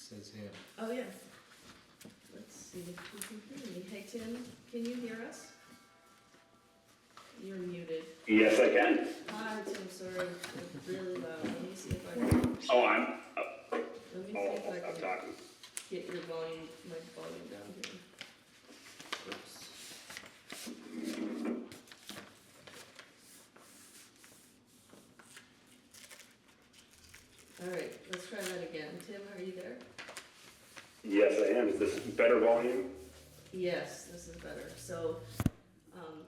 says here. Oh, yeah. Let's see if you can hear me. Hey, Tim, can you hear us? You're muted. Yes, I can. Hi, Tim, sorry. It's really loud. Let me see if I can, Oh, I'm, let me see if I I'm can talking. get your volume, my volume down here. Oops. All right, let's try that again. Tim, are you there? Yes, I am. Is this better volume? Yes, this is better. So,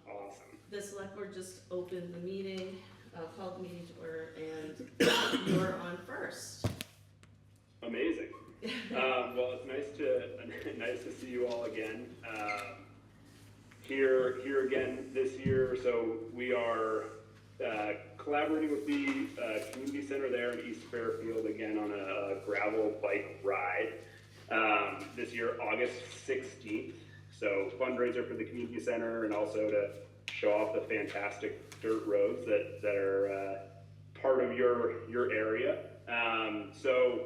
Awesome. the select board just opened the meeting, called the meeting to order, and you're on first. Amazing. Well, it's nice to see you all again. Here again this year. So we are collaborating with the community center there in East Fairfield again on a gravel bike ride. This year, August 16th. So fundraiser for the community center and also to show off the fantastic dirt roads that are part of your area. So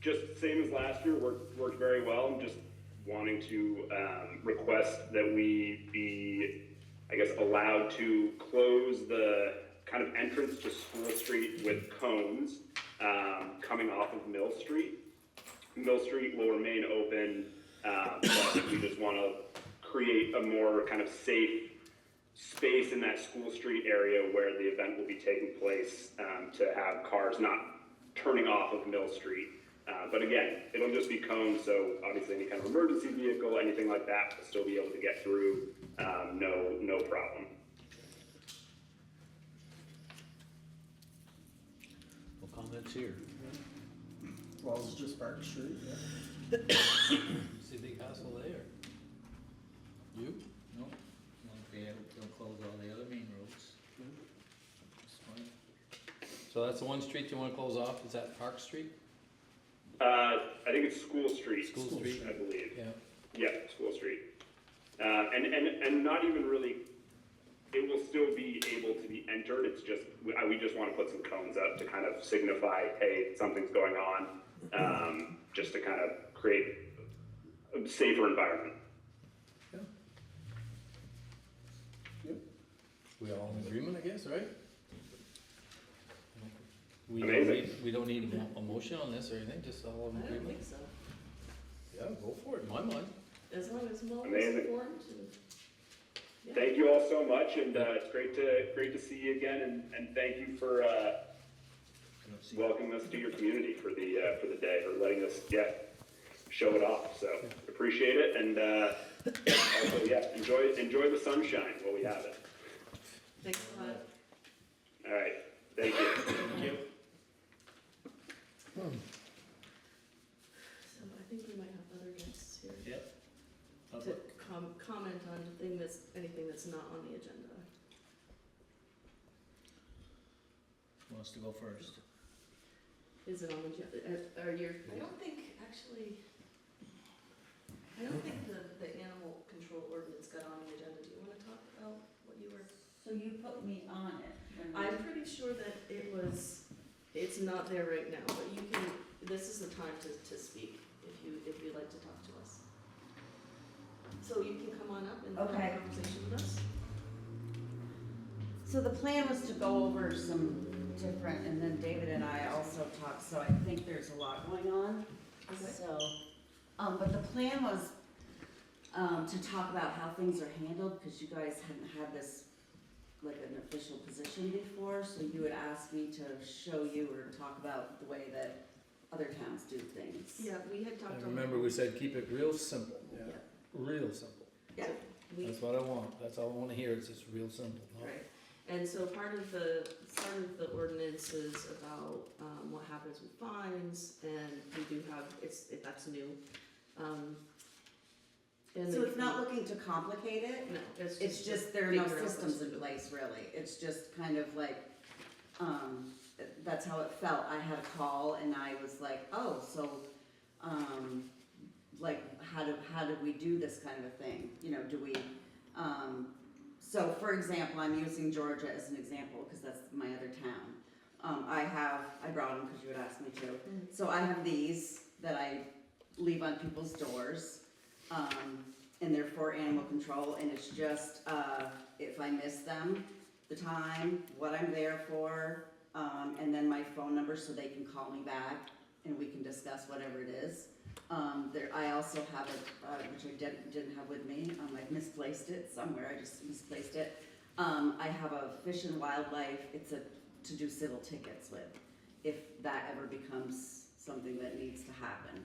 just same as last year, worked very well. I'm just wanting to request that we be, I guess, allowed to close the kind of entrance to School Street with cones coming off of Mill Street. Mill Street will remain open, but we just want to create a more kind of safe space in that School Street area where the event will be taking place to have cars not turning off of Mill Street. But again, it'll just be cones, so obviously any kind of emergency vehicle, anything like that will still be able to get through, no problem. No comments here. Well, it's just Park Street, yeah. See a big hassle there. You? No, they'll close all the other main roads. That's fine. So that's the one street you wanna close off, is that Park Street? I think it's School Street. School Street. I believe. Yeah. Yeah, School Street. And not even really, it will still be able to be entered. It's just, we just want to put some cones up to kind of signify, hey, something's going on, just to kind of create a safer environment. Yeah. Yep. We all in agreement, I guess, right? Amazing. We don't need a motion on this or anything, just all in I don't think agreement? so. Yeah, go for it, in my mind. As long as Mo is Amazing. informed and. Yeah. Thank you all so much, and it's great to see you again, and thank you for welcoming us to your community for the day, for letting us show it off. So appreciate it, and also enjoy the sunshine while we have it. Thanks a lot. All right, thank you. Thank you. So I think we might have other guests here Yep. to comment on anything that's not on the agenda. Who wants to go first? Is it on the agenda? I don't think the animal control ordinance got on the agenda. Do you want to talk about what you were? So you put me on it. I'm pretty sure that it's not there right now, but you can, this is the time to speak if you'd like to talk to us. So you can come on up and have Okay. a conversation with us. So the plan was to go over some different, and then David and I also talked, so I think there's a lot going on. Okay. So, but the plan was to talk about how things are handled, because you guys hadn't had this like an official position before, so you had asked me to show you or talk about the way that other towns do things. Yeah, we had talked. And remember, we said keep it real simple, Yeah. real simple. Yeah. That's what I want, that's all I wanna hear, is just real simple. no? Right, and so part of the ordinance is about, what happens with fines, and we do have, that's new. And So then- it's not looking to complicate it? No, It's just, there are no figure out systems what to in do. place, really. It's just kind of like, that's how it felt. I had a call and I was like, oh, so, like, how do we do this kind of a thing? You know, do we, so for example, I'm using Georgia as an example because that's my other town. I brought them because you had asked me to. So I have these, that I leave on people's doors. And they're for animal control, and it's just, if I miss them, the time, what I'm there for, and then my phone number so they can call me back and we can discuss whatever it is. I also have it, which I didn't have with me, I've misplaced it somewhere, I just misplaced it. I have a Fish and Wildlife, it's to do civil tickets with, if that ever becomes something that needs to happen.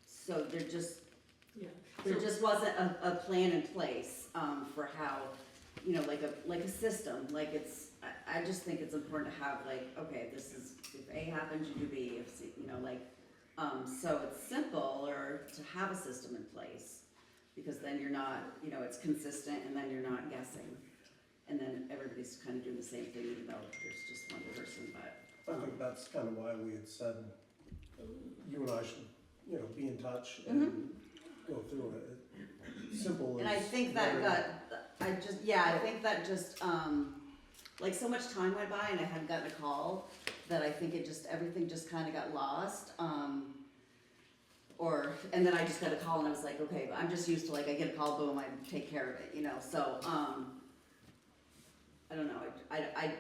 So there just wasn't a plan in place, for how, like a system, like I just think it's important to have like, okay, this is, if A happens, you do B, if C, so it's simple, or to have a system in place, because then you're not, it's consistent, and then you're not guessing. And then everybody's kind of doing the same thing, even though there's just one person, but. I think that's kind of why we had said, you and I should, be in touch Mm-hmm. and go through it. Simple And I is think that better. I think that just, like so much time went by and I hadn't gotten a call, that I think everything just kind of got lost. And then I just got a call and I was like, okay, but I'm just used to like, I get a call, boom, I take care of it, so, I don't know,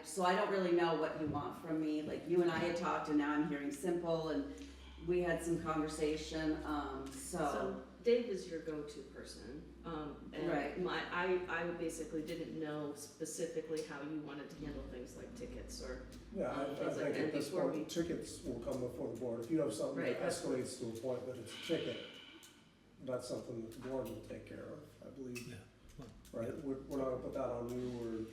so I don't really know what you want from me, like you and I had talked and now I'm hearing simple, and we had some conversation, So Dave is your go-to person, and Right. I basically didn't know specifically how you wanted to handle things like tickets or, Yeah, I things like think that at this before point, tickets will come before the board. If you have something Right, that that's what- escalates to a point that it's a ticket, that's something that the board will take care of, I believe. Yeah. Right, we're not gonna put that on you,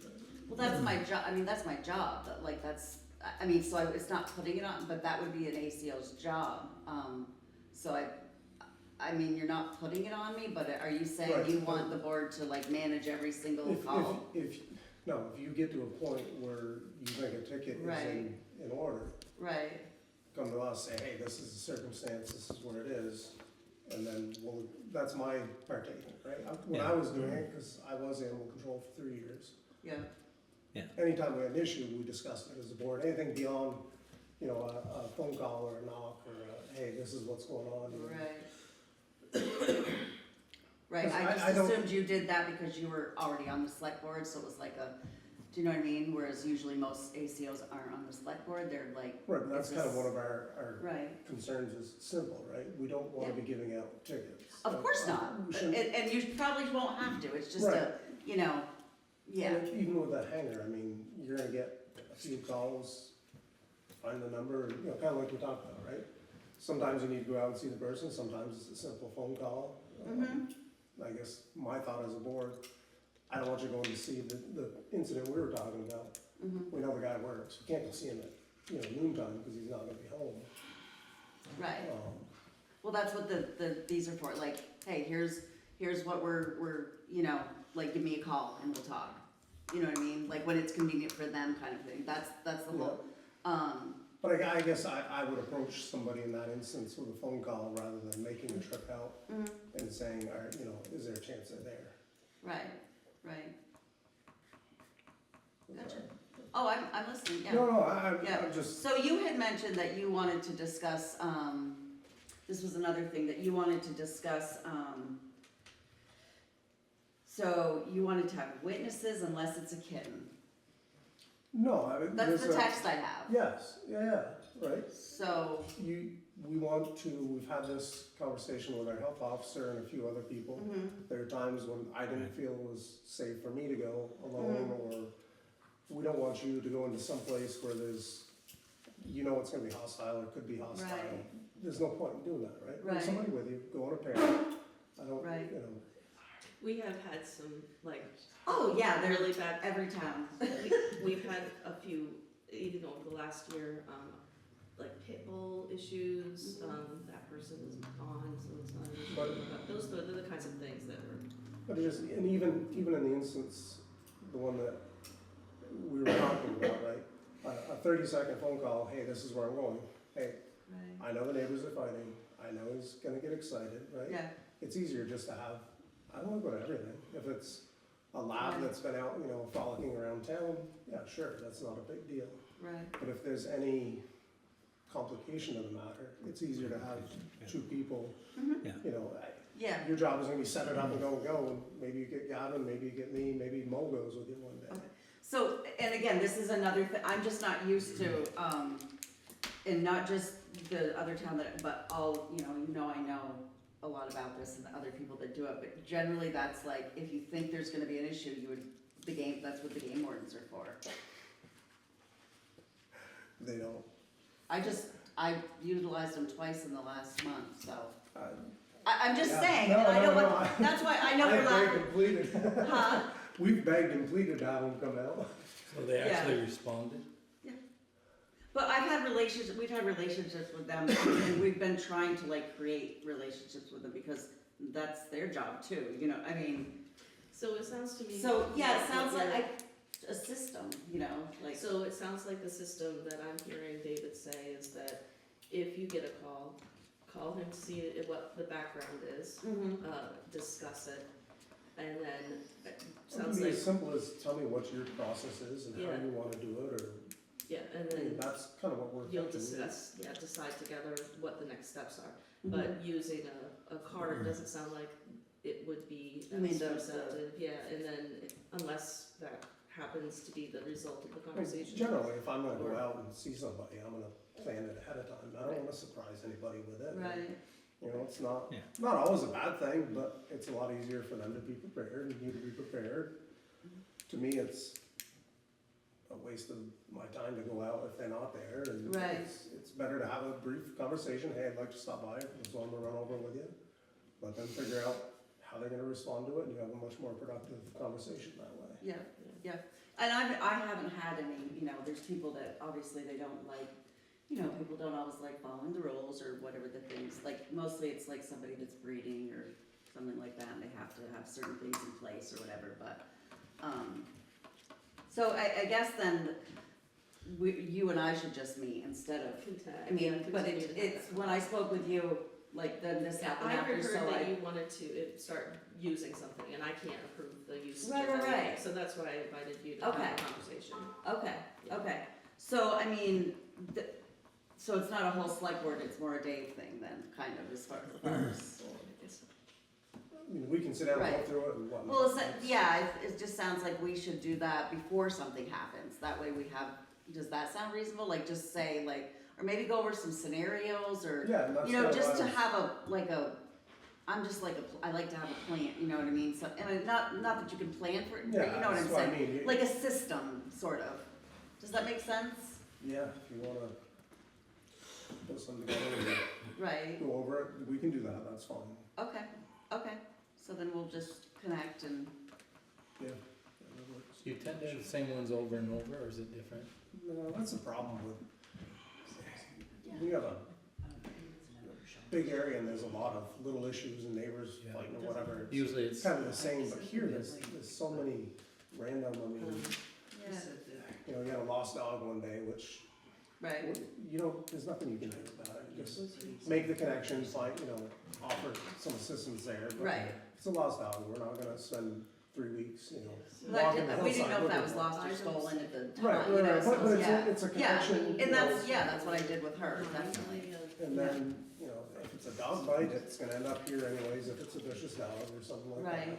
well, that's my job, that's my job, like, so it's not putting it on, but that would be an ACO's job, so you're not putting it on me, but are you saying Right. you want the board to like manage every single or call? if you get to a point where you think a ticket is Right. in order, Right, come to us, say, hey, this is the circumstance, this is where it is, and then that's my partaking, right? When I was doing it, because I was animal control for 3 years, yeah, anytime we had an issue, we discussed it as a board, anything beyond, a phone call or a knock, or hey, this is what's going on. right. Right, Because I I just don't- assumed you did that because you were already on the select board, so it was like do you know what I mean? Whereas usually most ACOs aren't on the select board, they're like, Right, but that's It's kind of just- one of our right. concerns is simple, right? We don't wanna be giving out tickets. Of course not, We shouldn't- and you probably won't have to, it's just Right. yeah. And even with that hanger, you're gonna get a few calls, find the number, kind of like we talked about, right? Sometimes you need to go out and see the person, sometimes it's a simple phone call. I guess my thought as a board, I don't want you going to see the incident we were talking about. We know the guy works, we can't go see him at, noontime, because he's not gonna be home. Right, well, that's what these are for, like, hey, here's what we're, like, give me a call and we'll talk. You know what I mean, like when it's convenient for them kind of thing, that's the whole, But I guess I would approach somebody in that instance with a phone call rather than making a trip out and saying, all right, is there a chance they're there? right. Gotcha. Oh, I'm listening, yeah. No, I'm Yeah. just, So you had mentioned that you wanted to discuss, this was another thing that you wanted to discuss, so you wanted to have witnesses unless it's a kitten. no, That's the text I have. Yes, yeah, right. So, We've had this conversation with our health officer and a few other people. There are times when I didn't feel it was safe for me to go alone, or we don't want you to go into some place where there's, it's gonna be hostile or could be hostile. Right. There's no point in doing that, right? Bring Right. somebody with you, go on a pair. I don't, Right. we have had some, like, oh yeah, they're really bad, every town. we've had a few, even over the last year, like pit bull issues, that person is gone, so it's not an issue. But those are the kinds of things that were, But it just, and even in the instance, the one that we were talking about, right? A 30-second phone call, hey, this is where I'm going. Hey, Right, I know the neighbors are fighting. I know he's gonna get excited, right? yeah, It's easier just to have, I don't wanna go to everything. If it's a lab Right. that's been out, frolicking around town, yeah, sure, that's not a big deal. right, But if there's any complication of the matter. It's easier to have two people, Yeah. you know, Yeah, your job is gonna be set it up and go, and maybe you get Gavin, maybe you get me, maybe Mo goes with you one day. Okay. So, and again, this is another thing, I'm just not used to, and not just the other town that, but all, I know a lot about this and the other people that do it, but generally that's like, if you think there's gonna be an issue, that's what the game wardens are for. They don't. I utilized them twice in the last month, so. Uh, I'm just Yeah. saying, No, and I know no, what, that's why I know I've we're begged not, and pleaded. huh? We've begged and pleaded to have them come out. So they Yeah. actually responded? But we've had relationships with them, and we've been trying to like create relationships with them because that's their job too, I mean, So it sounds to me. so, yeah, it that sounds what like you're- a system, like. So it sounds like the system that I'm hearing David say is that if you get a call him to see what the background is, Mhm. discuss it, and then it It can sounds be like, as simple as tell me what your process is and how Yeah. you wanna do it, or, yeah, and I mean, then that's kind of what we're you'll thinking. decide together what the next steps are. Mhm. But using a card doesn't sound like it would be You mean as the- representative, yeah, and then unless that happens to be the result of the conversation. Generally, if I'm gonna go Or- out and see somebody, I'm gonna plan it ahead of time. I don't wanna surprise anybody with it. Right, It's not, Yeah. not always a bad thing, but it's a lot easier for them to be prepared and you to be prepared. To me, it's a waste of my time to go out if they're not there, and Right. it's better to have a brief conversation, hey, I'd like to stop by, just want to run over with you. Let them figure out how they're gonna respond to it, and you have a much more productive conversation that way. yeah, and I haven't had any, there's people that obviously they don't like, people don't always like following the rules or whatever the things, like, mostly it's like somebody that's breeding or something like that, and they have to have certain things in place or whatever, but, so I guess then, you and I should just meet instead of, I mean, but it's, when I spoke with you, like, then this happened I after, heard so that I, you wanted to start using something, and I can't approve the usage Right, of right, anything, right. so that's why I invited you to have Okay. a conversation. okay, so, I mean, so it's not a whole select board, it's more a Dave thing then, kind of, as far as. I mean, we can sit down and go Right. through it and whatnot. Well, it just sounds like we should do that before something happens, that way we have, does that sound reasonable? Like, just say, like, or maybe go over some scenarios, or, Yeah, and that's kind of just why to I was- have I'm just like I like to have a plan, you know what I mean? So, and not that you can plan for it, but Yeah, you know what I'm that's what I saying? mean. Like a system, sort of. Does that make sense? Yeah, if you wanna put something together and Right, go over it, we can do that, that's fine. okay, so then we'll just connect and, Yeah. That works. Do you tend to have the same ones over and over, or is it different? No, that's the problem with, we have a big area and there's a lot of little issues and neighbors Yeah. fighting or whatever. It's Usually it's, kind of the same, but here there's so many random, I mean, yeah, you had a lost dog one day, which, right, there's nothing you can do about it. Just make the connection, offer some assistance there. But right. if it's a lost dog, we're not gonna spend 3 weeks, But walking the we didn't know hillside if that looking was for it. lost or stolen at the Right, time, right, right, so, but yeah. it's a connection. And that's what I did with her, definitely. And then, if it's a dog bite, it's gonna end up here anyways, if it's a vicious dog or something like that. Right.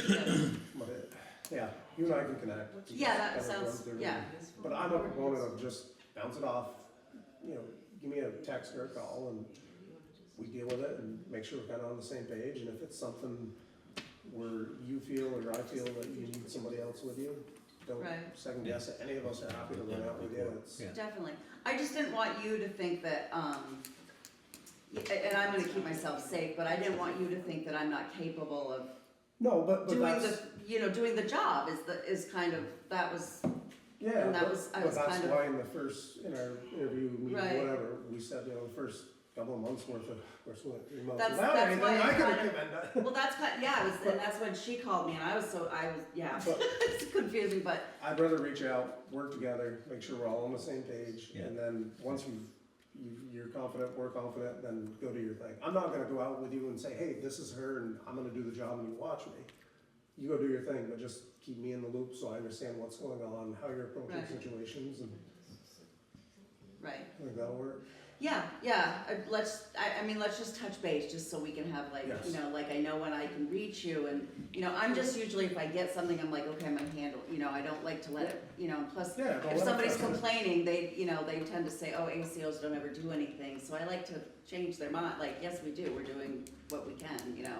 Yeah. But yeah, you and I can connect. Yeah, that Just kinda run sounds, through. yeah, But I'm a proponent of just bounce it off, give me a text or a call and we deal with it and make sure we're kinda on the same page. And if it's something where you feel or I feel that you need somebody else with you, don't Right. second guess it. Any of us are happy to run out with you. It's, Yeah. definitely. I just didn't want you to think that, and I'm gonna keep myself safe, but I didn't want you to think that I'm not capable of no, but doing that's, doing the job is kind of, that was, yeah, and that but, was- I but was that's kind of- why in our interview meeting, Right. whatever, we said, the first couple of months worth of, we're still at 3 months. That's- without that's anything, why I I could kind have of- given that. well, that's kind, and that's when she called me, and I was, yeah, But it's confusing, but, I'd rather reach out, work together, make sure we're all on the same page, Yeah. and then once you're confident, we're confident, then go do your thing. I'm not gonna go out with you and say, hey, this is her, and I'm gonna do the job and you watch me. You go do your thing, but just keep me in the loop so I understand what's going on, how you're approaching Right. situations, and right. I think that'll work. Yeah, I mean, let's just touch base, just so we can have like, Yes. you know, like I know when I can reach you and, you know, I'm just usually, if I get something, I'm like, okay, I'm gonna handle, you know, I don't like to let it, you know, and plus, Yeah, don't if let it somebody's fester. complaining, they, you know, they tend to say, oh, ACOs don't ever do anything, so I like to change their mind, like, yes, we do, we're doing what we can, you know,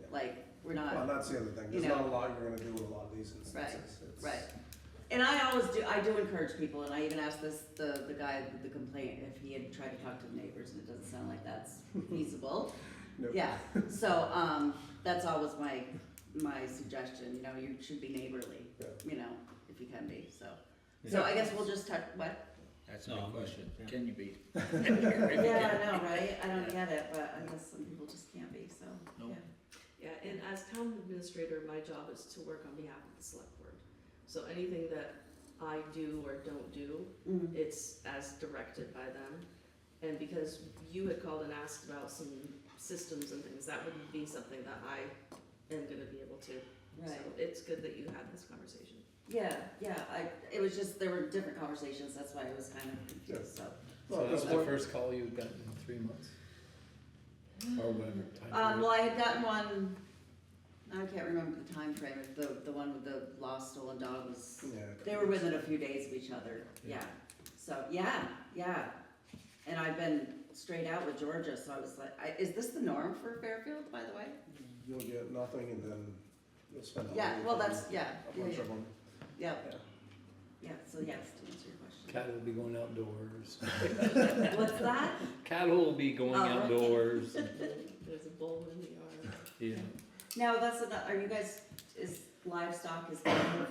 Yeah. like, we're Well, not, that's the other thing, you there's not a know. lot you're gonna do with a lot of these instances. It's- right. And I do encourage people, and I even asked the guy with the complaint if he had tried to talk to the neighbors, and it doesn't sound like that's feasible. Nope. Yeah, so, that's always my suggestion, you know, you should be neighborly, Yeah. you know, if you can be, so. So I guess we'll just touch, what? That's a big question, yeah. can you be? Yeah, I know, right? I don't get it, but I guess some people just can't be, so, No. yeah. Yeah, and as town administrator, my job is to work on behalf of the select board. So anything that I do or don't do, Mhm. it's as directed by them. And because you had called and asked about some systems and things, that would be something that I am gonna be able to. So Right, it's good that you had this conversation. yeah, it was just, there were different conversations, that's why I was kind of confused, so. Well, So at that's this the point- first call you've gotten in 3 months? Or whatever time period. Well, I had gotten one, I can't remember the time frame. The one with the lost stolen dog was, Yeah. they were within a few days of each other, yeah. So, yeah, and I've been straight out with Georgia, so I was like, is this the norm for Fairfield, by the way? You'll get nothing and then you'll spend all Yeah, your well, time, that's, yeah, a bunch of them. yeah, Yeah. so yes, to answer your question. Cattle will be going outdoors. What's that? Cattle will be going Oh, right. outdoors. There's a bull in the yard. Yeah. Now, are you guys, is livestock is kind of,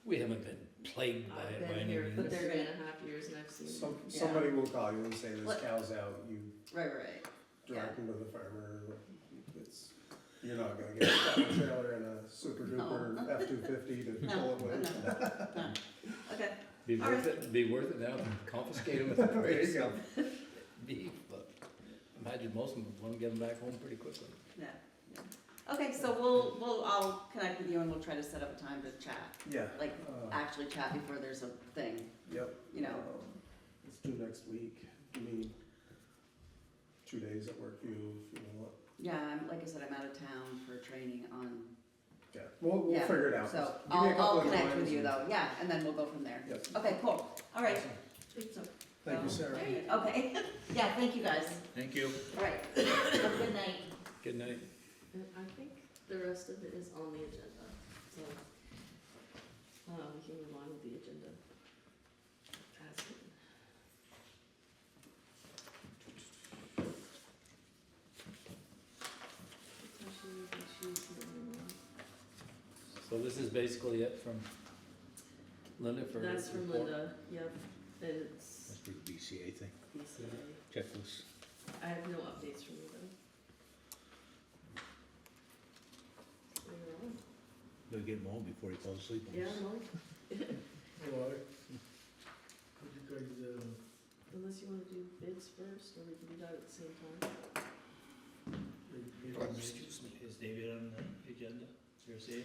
We haven't been plagued by I've it by been any here for means. they're 3.5 years and I've seen. Somebody will call you and say this What- cow's out, you right, direct them to the farmer. You're not gonna get a tractor trailer and a super duper No. F-250 to No, pull it with. no. Okay, Be All worth it, be worth it now to confiscate them at the There you price go. of beef, but imagine most of them want to get them back home pretty quickly. yeah. Okay, so I'll connect with you and we'll try to set up a time to chat, Yeah. like, uh, actually chat before there's a thing, Yep. you know. Let's do next week. You need 2 days at work for you if you want. Yeah, like I said, I'm out of town for training on, Yeah, we'll Yeah, figure it out. so Just give me a couple I'll of connect times with you and- though, yeah, and then we'll go from there. Yep. Okay, cool, all right. Thank you, So- Sarah. Okay, yeah, thank you guys. Thank you. All right, have a good night. Good night. And I think the rest of it is on the agenda, so, we can move on with the agenda. As written. Potentially issues and, So this is basically it from Linda for That's from report? Linda, yep, and it's That's for the BCA thing, BCA. checklist. I have no updates from you though. So you're on. Gotta get him home before he falls asleep. on Yeah, us. no, Hello. Could you guys, unless you wanna do bids first, or we can do that at the same time. Excuse me, is David on the agenda, seriously?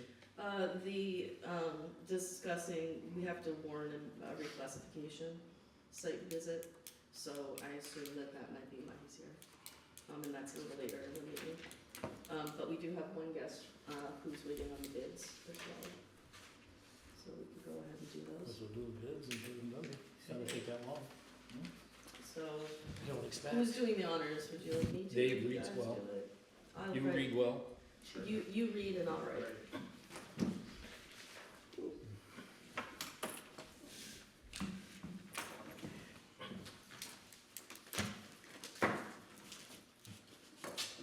Discussing, we have to warn a reclassification site visit, so I assume that might be why he's here. And that's a little later in the meeting. But we do have one guest, who's waiting on the bids as well. So we can go ahead and do Guess those. we'll do the bids and do them done. It's not gonna take that long. So, I don't expect. who's doing the honors? Would you like me to? Dave You reads guys well. do it? I'll You write- read well. You read and I'll write. I'm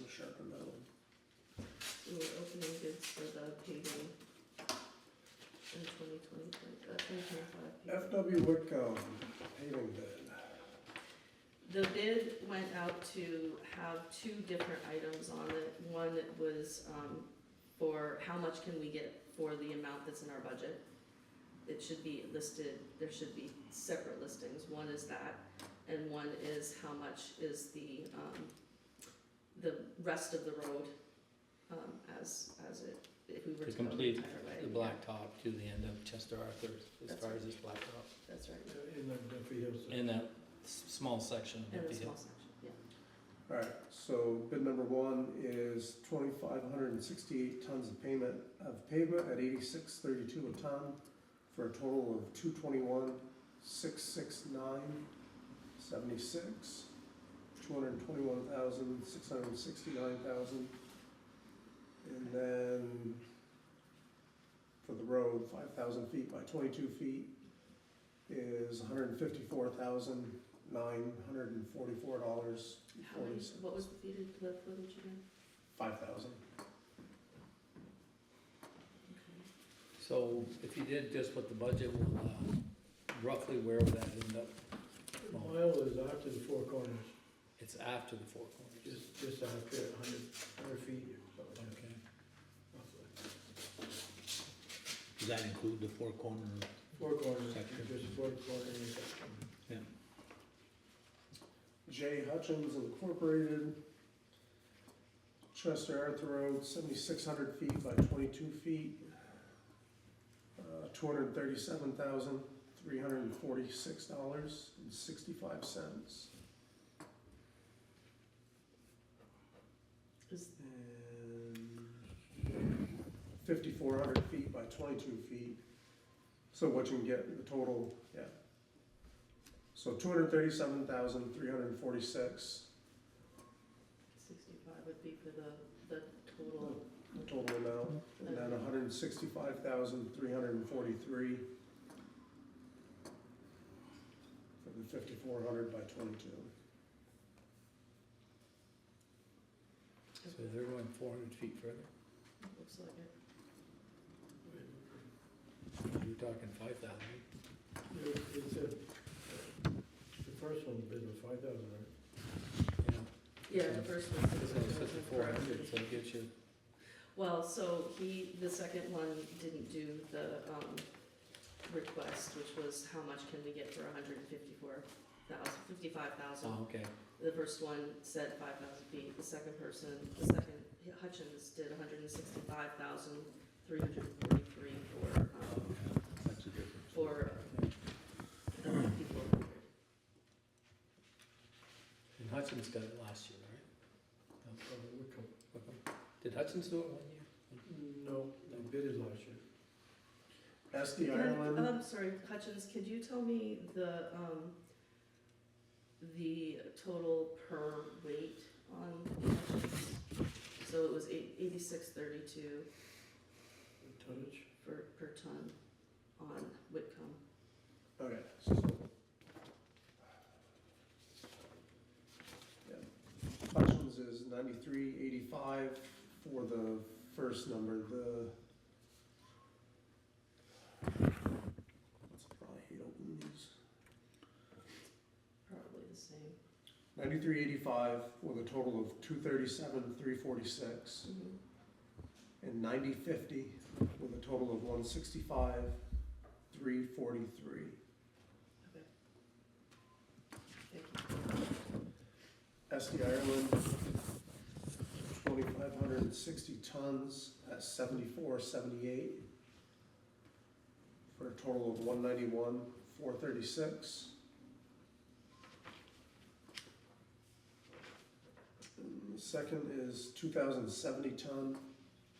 sharpen that one. So we're opening bids for the paving in 2025 FW Whitcomb paving bid. The bid went out to have two different items on it. One was, for how much can we get for the amount that's in our budget. It should be listed, there should be separate listings. One is that, and one is how much is the rest of the road, as it, if we were To to go the complete entire way. the blacktop to the end of Chester Arthur, as That's far right. as this blacktop. That's right. in the Duffy Hill side. in that small section of And the the hill. small section, yeah. Alright, so bid number one is 2,568 tons of pavement at 86.32 a ton, for a total of 221,669.76, 221,669,000. And then for the road, 5,000 feet by 22 feet is $154,944. How many, what was the footage again? 5,000. Okay. So if you did just what the budget will allow, roughly where would that end up? The mile is after the four corners, It's after the four corners. just after 100 feet, something like Okay. that, roughly. Does that include the four corner? Four corners, Section. just four corners section. Yeah. J. Hutchins Incorporated, Chester Arthur Road, 7,600 feet by 22 feet, $237,346.65. Is, And 5,400 feet by 22 feet, so what you can get, the total, yeah. So 237,346, 65 would be for the total, the total amount, and then 165,343 for the 5,400 by 22. So they're going 400 feet further. looks like it. You're talking 5,000. It said, the first one bid was 5,000, right? Yeah. Yeah, the first one. This one says 400, so it gets you, Well, so the second one didn't do the, request, which was how much can we get for 55,000. oh, okay. The first one said 5,000 feet, the second Hutchins did 165,343 That's the difference. for, the 5,400. And Hutchins got it last year, right? Wickham. Did Hutchins do it 1 year? No, the bid is last year. SD Ireland, I'm sorry, Hutchins, could you tell me the total per weight on Hutchins? So it was 86.32 Tonnage? per ton on Whitcomb. okay, so. Yeah. Hutchins is 93.85 for the first number, probably hate opening these. Probably the same. 93.85 with a total of 237,346, and 90.50 with a total of 165,343. Okay. Thank you. SD Ireland, 2,560 tons at 74.78 for a total of 191,436. The second is 2,070 ton,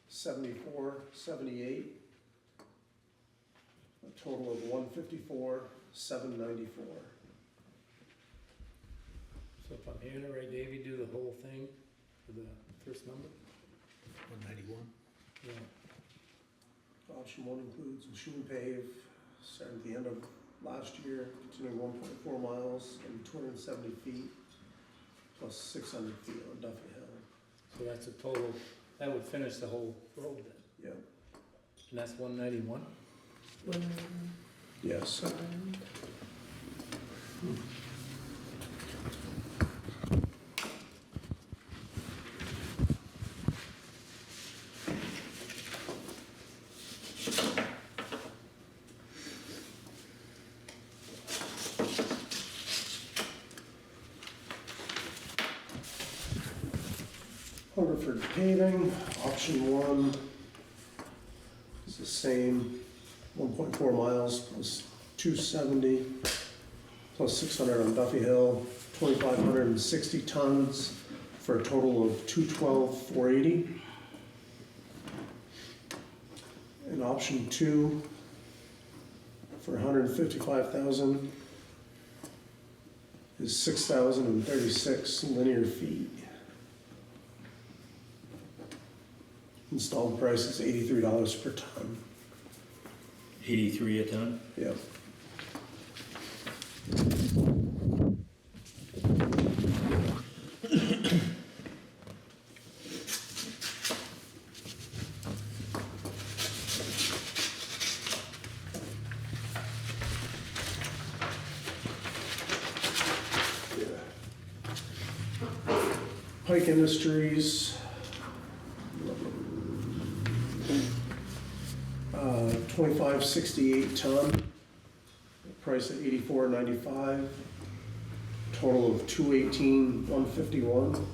74.78, a total of 154,794. So if I'm hearing it right, Dave, you do the whole thing for the first number? 191. Yeah. Option one includes machine pave, starting at the end of last year, continuing 1.4 miles and 270 feet, plus 600 feet on Duffy Hill. So that's a total, that would finish the whole road then. Yeah. And that's 191? Yes. Hungerford paving, option one is the same, 1.4 miles plus 270, plus 600 on Duffy Hill, 2,560 tons for a total of 212,480. And option 2 for 155,000 is 6,036 linear feet. Installed price is $83 per ton. 83 a ton? Yep. Pike Industries, 2568 ton, price at $84.95, total of 218,151.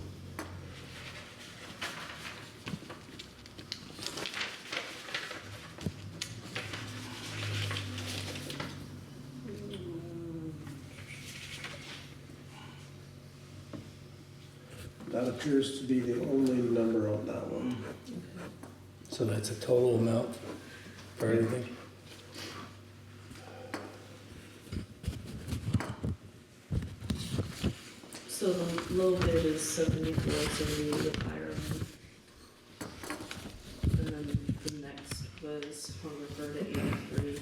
That appears to be the only number on that one. So that's a total amount for everything? So the low bid is 74, so we need a higher one. And then the next was Hungerford at 83.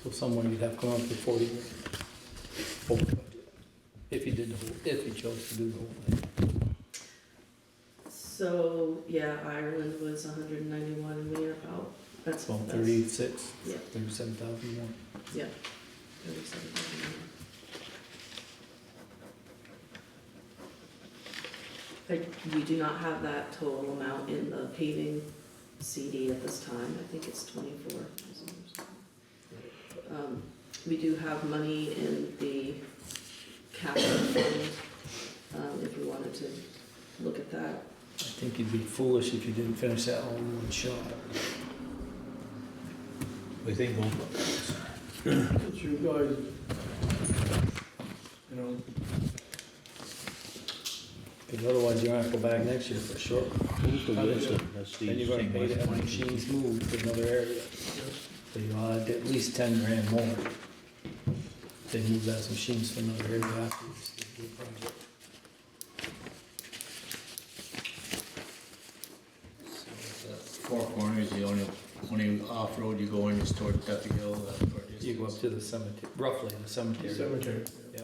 So somewhere you'd have to come up with 40 over budget. If you did the whole, if you chose to do the whole thing. So, yeah, Ireland was 191 and we are about, that's. About that's- 36, Yeah. 37,000 more. Yeah. 37,000. We do not have that total amount in the paving CD at this time, I think it's 24,000 or something. We do have money in the capital fund, if we wanted to look at that. I think you'd be foolish if you didn't finish that all in one shot. We think one. It's you guys, you know, Because otherwise you're gonna have to go back next year for sure. Who's the Wilson? That's the Then you're gonna same pay West to have one. machines moved to another area. So you ought to at least 10 grand more. They move those machines to another area afterwards. to do a project. So the Four Corners, the only off-road you go in is toward Duffy Hill, for You go up to the cemetery, roughly the cemetery. cemetery. Yeah.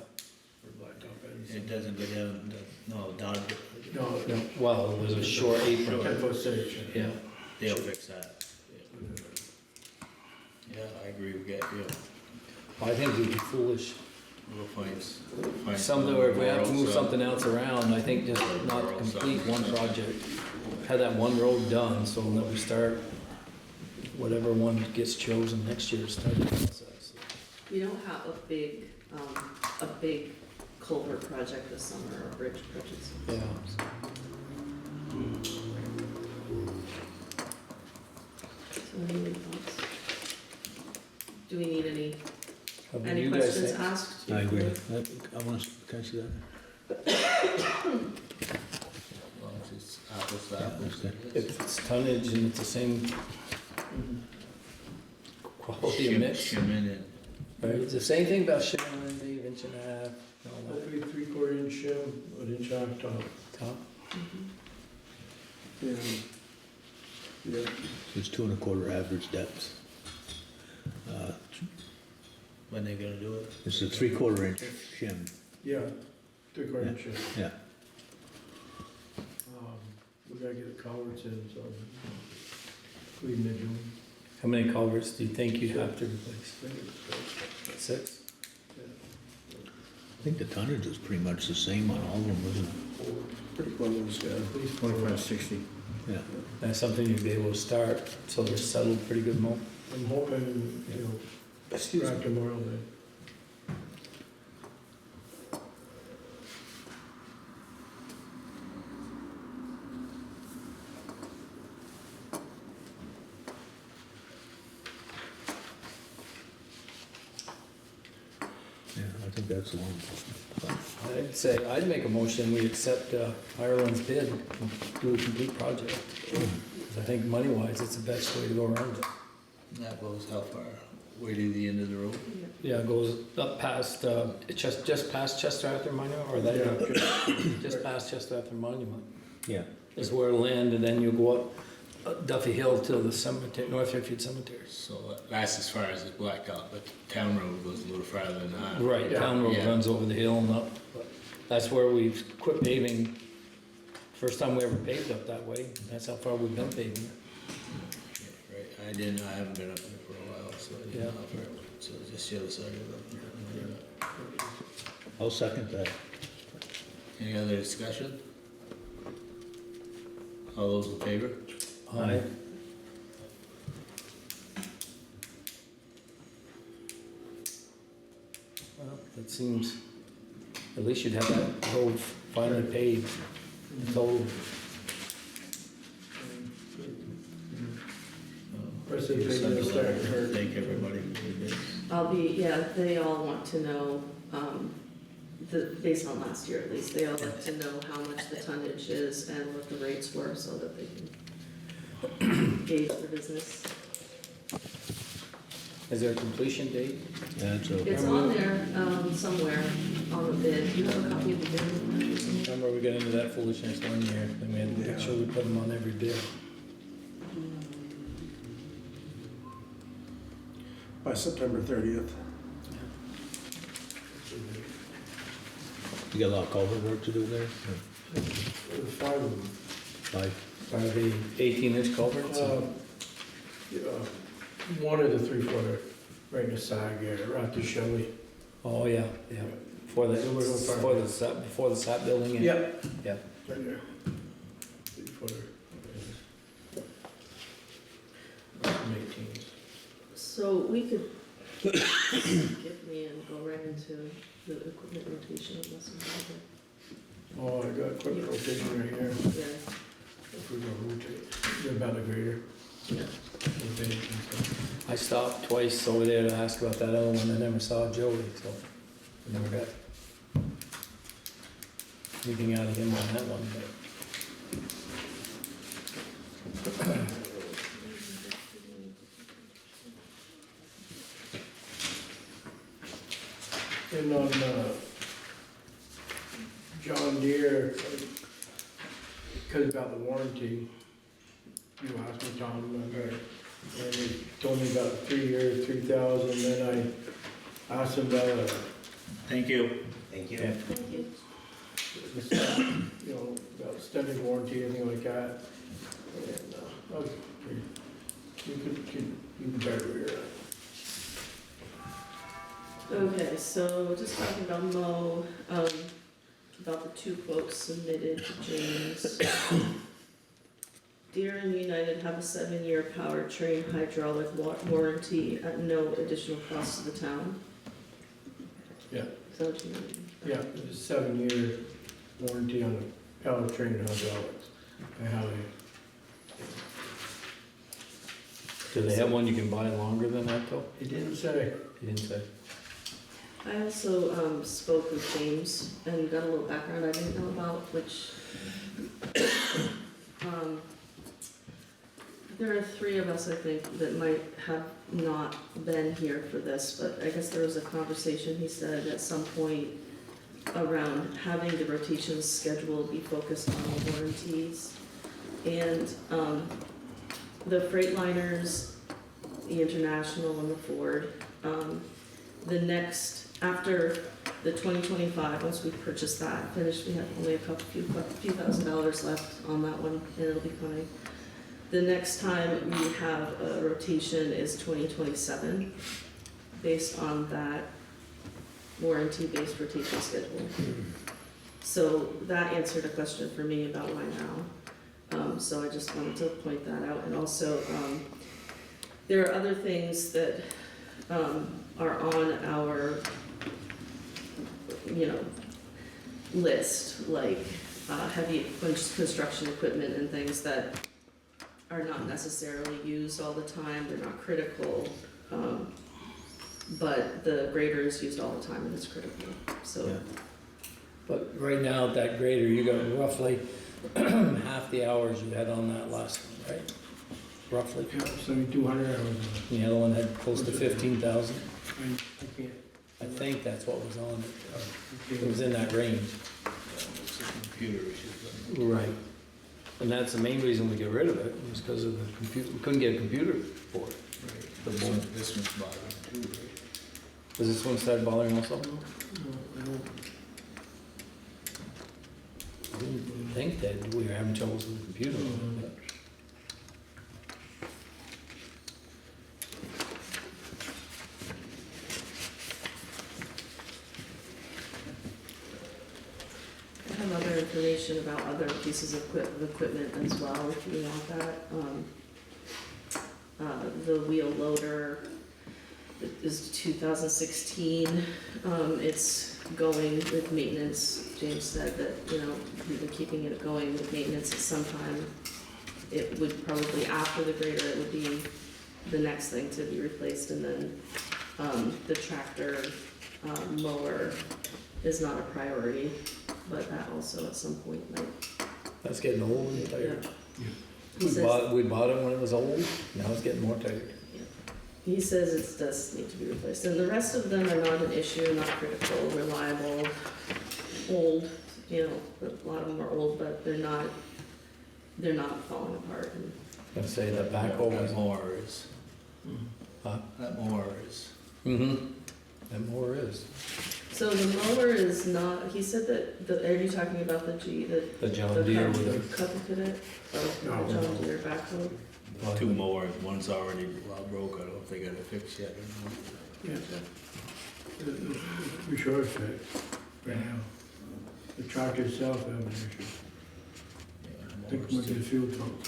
For Blacktop and. It doesn't go down, down, No, No, well, it was a short apron. 10-foot stage. Yeah. they'll fix that. Yeah, I agree, we get, I think we'd be foolish. we'll find. Somewhere, if we have to somewhere move else, something else around, I think just not complete one project. Have that one road done, so that we start, whatever one gets chosen next year, start the process. We don't have a big culvert project this summer or bridge projects. Yeah. So any thoughts? Do we need Have any you guys questions think? asked? I agree. I want to, can I see that? As long as it's apples to apples. okay. If it's tonnage and it's the same quality of mix, Shim in it. right? It's the same thing about shimming, Dave, inch and a half, and all that. Hopefully 3/4 inch shim, an inch on top. Top. Mhm. Yeah. It's 2 1/4 average depth. When they gonna do it? It's a 3/4 inch shim. Yeah, 3/4 inch shim. Yeah. We gotta get the culverts in, so we mid-June. How many culverts do you think you'd have to replace? I think it's, 6? I think the tonnage is pretty much the same on all of them, isn't it? Pretty close, yeah. at least 25-60. Yeah. That's something you'd be able to start, so they're settled pretty good mo. I'm hoping, you know, Excuse me. after Memorial Day. think that's the one. I'd say, I'd make a motion, we accept Ireland's bid, and do a complete project. 'Cause I think money-wise, it's the best way to go around it. And that goes how far? Way to the end of the road? Yeah, it goes up past, just past Chester Arthur Monument, or that, just past Chester Arthur Monument. Yeah. Is where it'll end, and then you go up Duffy Hill to the cemetery, North Fairfield Cemetery. So that's as far as it's blacktop, but town road goes a little farther than that. Right, town road Yeah. runs over the hill and up. But that's where we've quit paving. First time we ever paved up that way. That's how far we've been paving. Right, I haven't been up there for a while, so I didn't know how far it went, so just the other side of it. I'll second that. Any other discussion? All those in favor? Aye. Well, it seems, at least you'd have that road finally paved, total. Rest of the page is starting to hurt. Thank everybody for your bids. they all want to know, based on last year at least, they all like to know how much the tonnage is and what the rates were so that they can gauge the business. Is there a completion date? That's a, It's on there, somewhere on the bid. You have a copy of the bid? Remember we got into that foolishness one year, then we had to make sure we put them on every bid. By September 30th. you got a lot of culvert work to do there? There's 5 of them. 5? Are they 18-inch culverts? Yeah, one of the 3-footer, right in the side there, right to Shelley. Oh, yeah, yeah. For the, before the SAP building? and- Yep. Yeah. Right there. 3-footer. So we could skip me and go right into the equipment rotation of this one. Oh, I got equipment rotation right here, Yeah, if we're gonna rotate, they're about a grader. yeah. Rotate and stuff. I stopped twice over there to ask about that other one, I never saw Joey, so I never got anything out of him on that one, but. And on, John Deere, because about the warranty, you asked me, Tom, and he told me about 3 years, 3,000, then I asked him about Thank you. Yeah. Thank you. you know, about extended warranty, anything like that. And, okay, you can better hear that. Okay, so just talking about Mo, about the 2 quotes submitted to James. Deere and United have a 7-year powertrain hydraulic warranty at no additional cost to the town. Yeah. Is that what you mean? Yeah, it's a 7-year warranty on the powertrain and hydraulics. And how they, Do they have one you can buy longer than that though? he didn't say. He didn't say. I also spoke with James and got a little background I didn't know about, which there are 3 of us, I think, that might have not been here for this, but I guess there was a conversation, he said, at some point around having the rotation schedule be focused on warranties. And the Freightliners, the International and the Ford, the next, after the 2025, once we purchase that, finished, we have only a few $1,000s left on that one, and it'll be coming. The next time we have a rotation is 2027, based on that warranty-based rotation schedule. So that answered a question for me about why now. So I just wanted to point that out, and also, there are other things that, are on our, list, like, heavy construction equipment and things that are not necessarily used all the time, they're not critical. but the grader is used all the time and it's critical, so. Yeah. But right now, at that grader, you got roughly half the hours you had on that last one, right? Roughly. Yeah, 7,200 hours. The other one had close to 15,000. I can't. I think that's what was on it. It was Okay. in that range. It's a computer issue. Right. And that's the main reason we get rid of it, was because of the computer, we couldn't get a computer for it. Right. The This boom. one- This one's bothering too, right? Does this one start bothering also? No, I don't. I didn't think that we were having troubles with the computer. Mhm. I have other information about other pieces of equipment as well, if you want that. The wheel loader is 2016. It's going with maintenance. James said that, you know, we've been keeping it going with maintenance at some time. It would probably, after the grader, it would be the next thing to be replaced, and then, the tractor, mower is not a priority, but that also at some point might. That's getting old and tired. He says, We bought it when it was old, now it's getting more tired. he says it does need to be replaced, and the rest of them are not an issue, not critical, reliable, old, you know, a lot of them are old, but they're not falling apart. And Gonna say the backhoe was. That mower is. Huh? That mower is. Mm-hmm. That more is. so the mower is not, he said that, are you talking about the G, The John Deere with a. Couple cadet, or No. the John Deere backhoe? There's two mowers, one's already broke, I don't know if they got it fixed yet or not. Yeah. We sure it's fixed right now. The tractor itself has an issue. Yeah, I think mowers with the too. fuel pump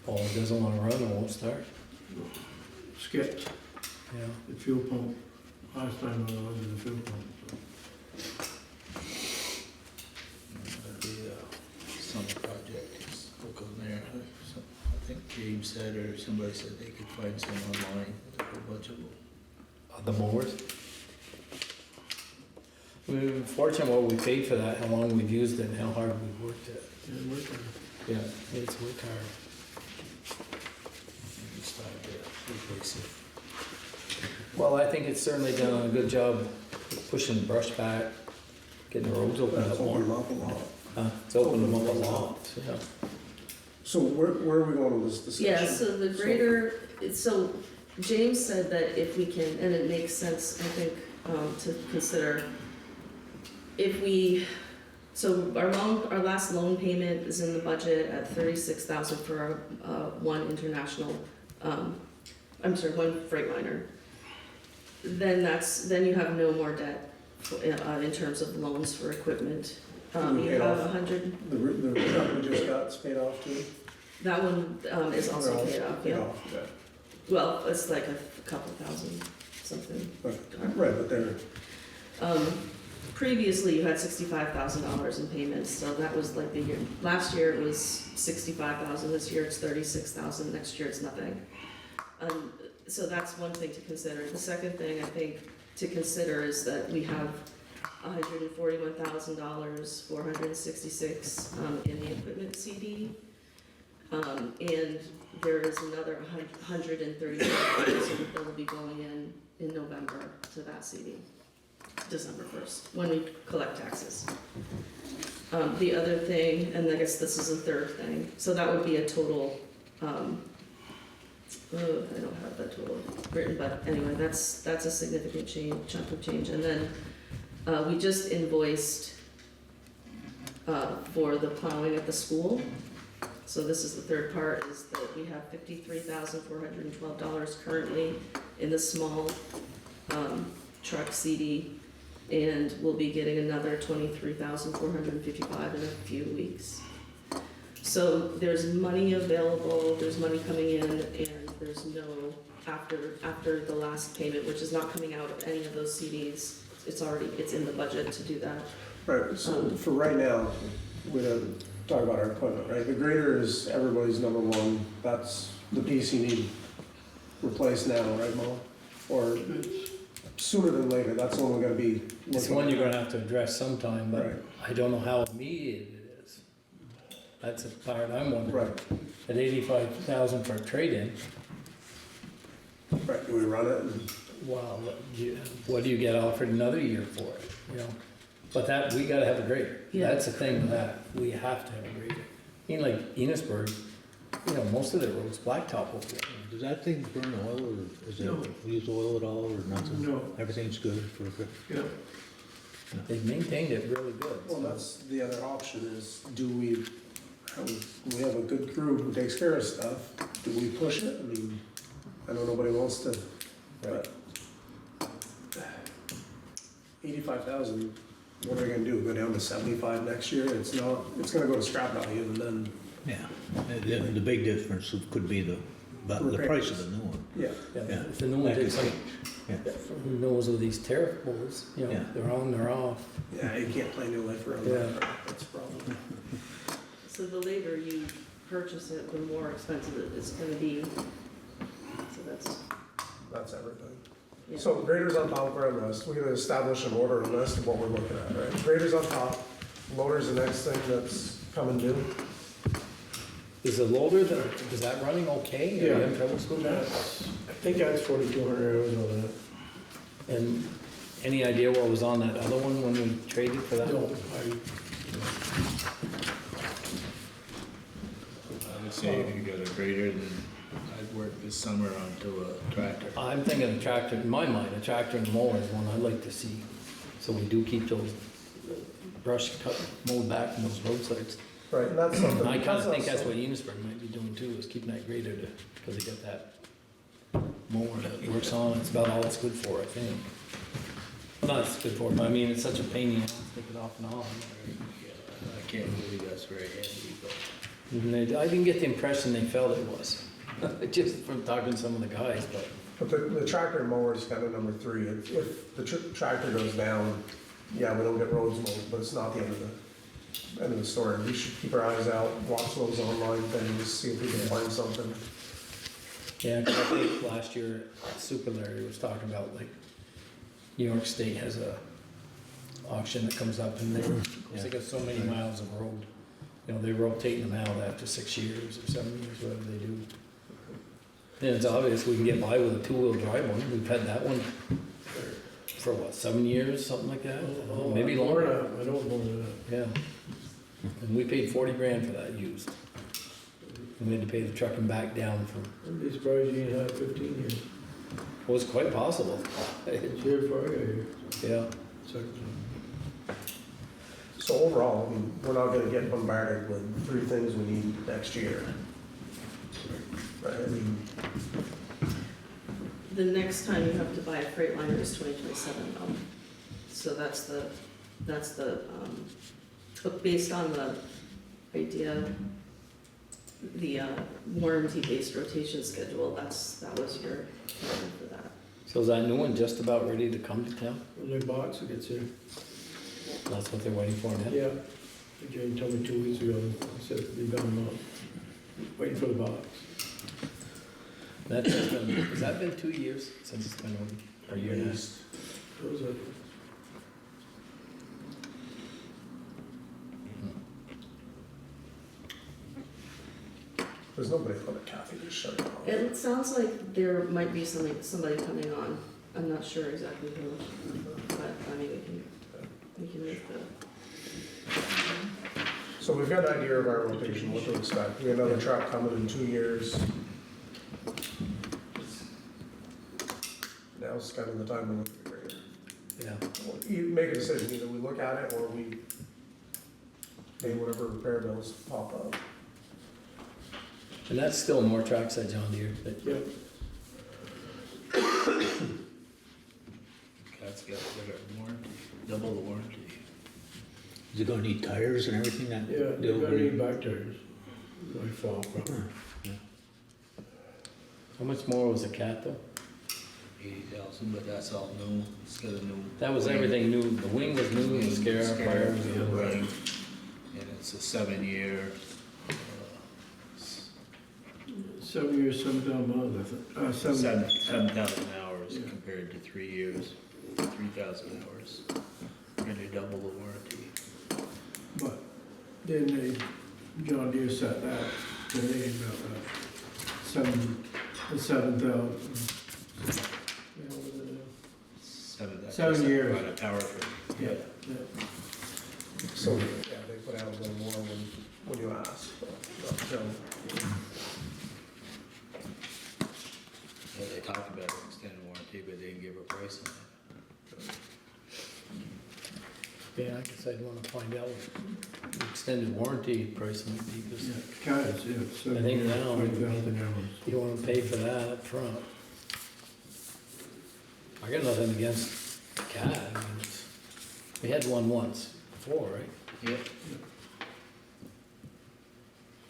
Oh, it doesn't wanna run, it won't start. skipped. Yeah. The fuel pump, last time I was in the fuel pump. The summer project is look on there. I think James said, or somebody said they could find some online, a whole bunch of them. The mowers? Fortunately, what we paid for that, how long we've used it and how hard we've worked it. Yeah, we're kind Yeah, it's worked hard. Maybe it's time to replace it. Well, I think it's certainly done a good job pushing brush back, getting the roads opened up more. It's opened them up a lot, yeah. So where are we going with this discussion? Yeah, so the grader, so James said that if we can, and it makes sense, I think, to consider, if we, so our last loan payment is in the budget at 36,000 for our, one international, one Freightliner. Then you have no more debt, in terms of loans for equipment. You have 100, The truck we just got is paid off too? that one, is also paid off, yeah. Yeah. Well, it's like a couple thousand, something. Right, but they're, Previously, you had $65,000 in payments, so that was like the year, last year it was 65,000, this year it's 36,000, next year it's nothing. So that's one thing to consider. The second thing I think to consider is that we have $141,000, 466 in the equipment CD. And there is another $135,000 that will be going in November to that CD, December 1st, when we collect taxes. The other thing, and I guess this is the third thing, so that would be a total, I don't have that total written, but anyway, that's a significant chunk of change. And then, we just invoiced, for the plowing at the school. So this is the third part, is that we have $53,412 currently in the small, truck CD, and we'll be getting another $23,455 in a few weeks. So there's money available, there's money coming in, and there's no, after the last payment, which is not coming out of any of those CDs, it's in the budget to do that. right, so for right now, we're gonna talk about our equipment, right? The grader is everybody's number one, that's the piece you need replaced now, right, Mo? Or, sooner than later, that's when we're gonna be. It's looking one at. you're gonna have to address sometime, but Right. I don't know how immediate it is. That's the part I'm wondering. Right, At 85,000 for a trade-in, right, do we run it and, wow, what do you get offered another year for it, you know? But that, we gotta have a grader. Yeah. That's the thing with that, we have to have a grader. In like Enosburg, you know, most of their roads blacktop over there. Does that thing burn oil, or is it, No. use oil at all, or nothing? No. Everything's good for, Yeah. They've maintained it really good. well, so- that's the other option is, do we have a good crew who takes care of stuff, do we push it? I mean, I know nobody wants to, but 85,000, what are we gonna do, go down to 75 next year? It's not, it's gonna go to scrap value and then, yeah. The big difference could be the price of the new one. yeah. Yeah, Yeah. if the new one That could takes like, Yeah. who knows with these tariff boards, you know, Yeah. they're on, they're off. Yeah, you can't play new life around Yeah. that, that's the problem. So the later you purchase it, the more expensive it's gonna be. So That's everything. yeah. So graders on top, we're on this, we're gonna establish an order and list of what we're looking at, right? Graders on top, loader's the next thing that's coming due. Is the loader, is that running okay? Are you Yeah. having trouble with that? That's, I think that's 4,200 hours on that. And any idea what was on that other one when we traded for that? No, I would say if you got a grader, then I'd work this summer onto a tractor. I'm thinking a tractor, in my mind, a tractor and mower is one I'd like to see. So we do keep those brush cut, mowed back from those roadsides. Right, and that's something. And I kinda think that's not what Enosburg might be doing too, is keeping that grader to, cause they got that mower that works on, it's about all it's good for, I think. Well, not it's good for, but I mean, it's such a pain in the ass to take it off and on. I can't believe that's very handy, but I didn't get the impression they felt it was, just from talking to some of the guys, but. But the tractor and mower is kind of number 3. If the tractor goes down, yeah, we don't get roads mowed, but it's not the end of the story. We should keep our eyes out, watch those online things, see if we can find something. Yeah, 'cause I think last year, Super Larry was talking about, like, New York State has a auction that comes up and they got so many miles of road. You know, they're rotating them out after 6 years or 7 years, whatever they do. And it's obvious we can get by with a 2-wheel drive one, we've had that one for what, 7 years, something like that? Maybe more longer, than that. I don't know that. yeah. And we paid 40 grand for that used. And we had to pay the trucking back down from, I'd be surprised you ain't had 15 years. it was quite possible. It's here before I got here. Yeah. Second. So overall, I mean, we're not gonna get bombarded with 3 things we need next year. Right, I mean, The next time you have to buy a Freightliner is 2027 though. So that's but based on the idea, the warranty-based rotation schedule, that was your plan for that. So is that new one just about ready to come to town? When their box gets here. That's what they're waiting for now? Yeah. Jane told me 2 weeks ago, I said, they've got them up. Waiting for the box. That's just been, has that been 2 years since it's been ordered? Or a year and a half? What was it? there's nobody on the cafe just shut it off. It sounds like there might be somebody coming on. I'm not sure exactly who, but I mean, we can make the. So we've got an idea of our rotation, what to expect. We have another truck coming in 2 years. Now's kind of the time to look at the grader. Yeah. You make a decision, either we look at it or we pay whatever repair bills pop up. And that's still more tracks at John Deere, but Yeah. that's got better warranty, double the warranty. Is it gonna need tires and everything that? Yeah, they've got any back tires. My fault, probably. how much more was the Cat though? 80,000, but that's all new, it's got a new. That was everything new, the wing was new, the scare, fire was new. Wing, and it's a 7-year, 7 years, 7,000 miles, I think. 7. 7,000 hours Yeah. compared to 3 years. 3,000 hours, and they double the warranty. But then John Deere set that, to they about $7,000. Yeah, what was it? 7 years. Right, a power for, Yeah. So, yeah, they put out a little more when you ask, but, so, yeah, they talked about an extended warranty, but they didn't give a price on it. Yeah, I guess I'd wanna find out what the extended warranty price might be, because Yeah, cars, yeah, I think now- 5,000 hours. you wanna pay for that up front. I got nothing against CAD, I mean, we had one once before, right? Yep.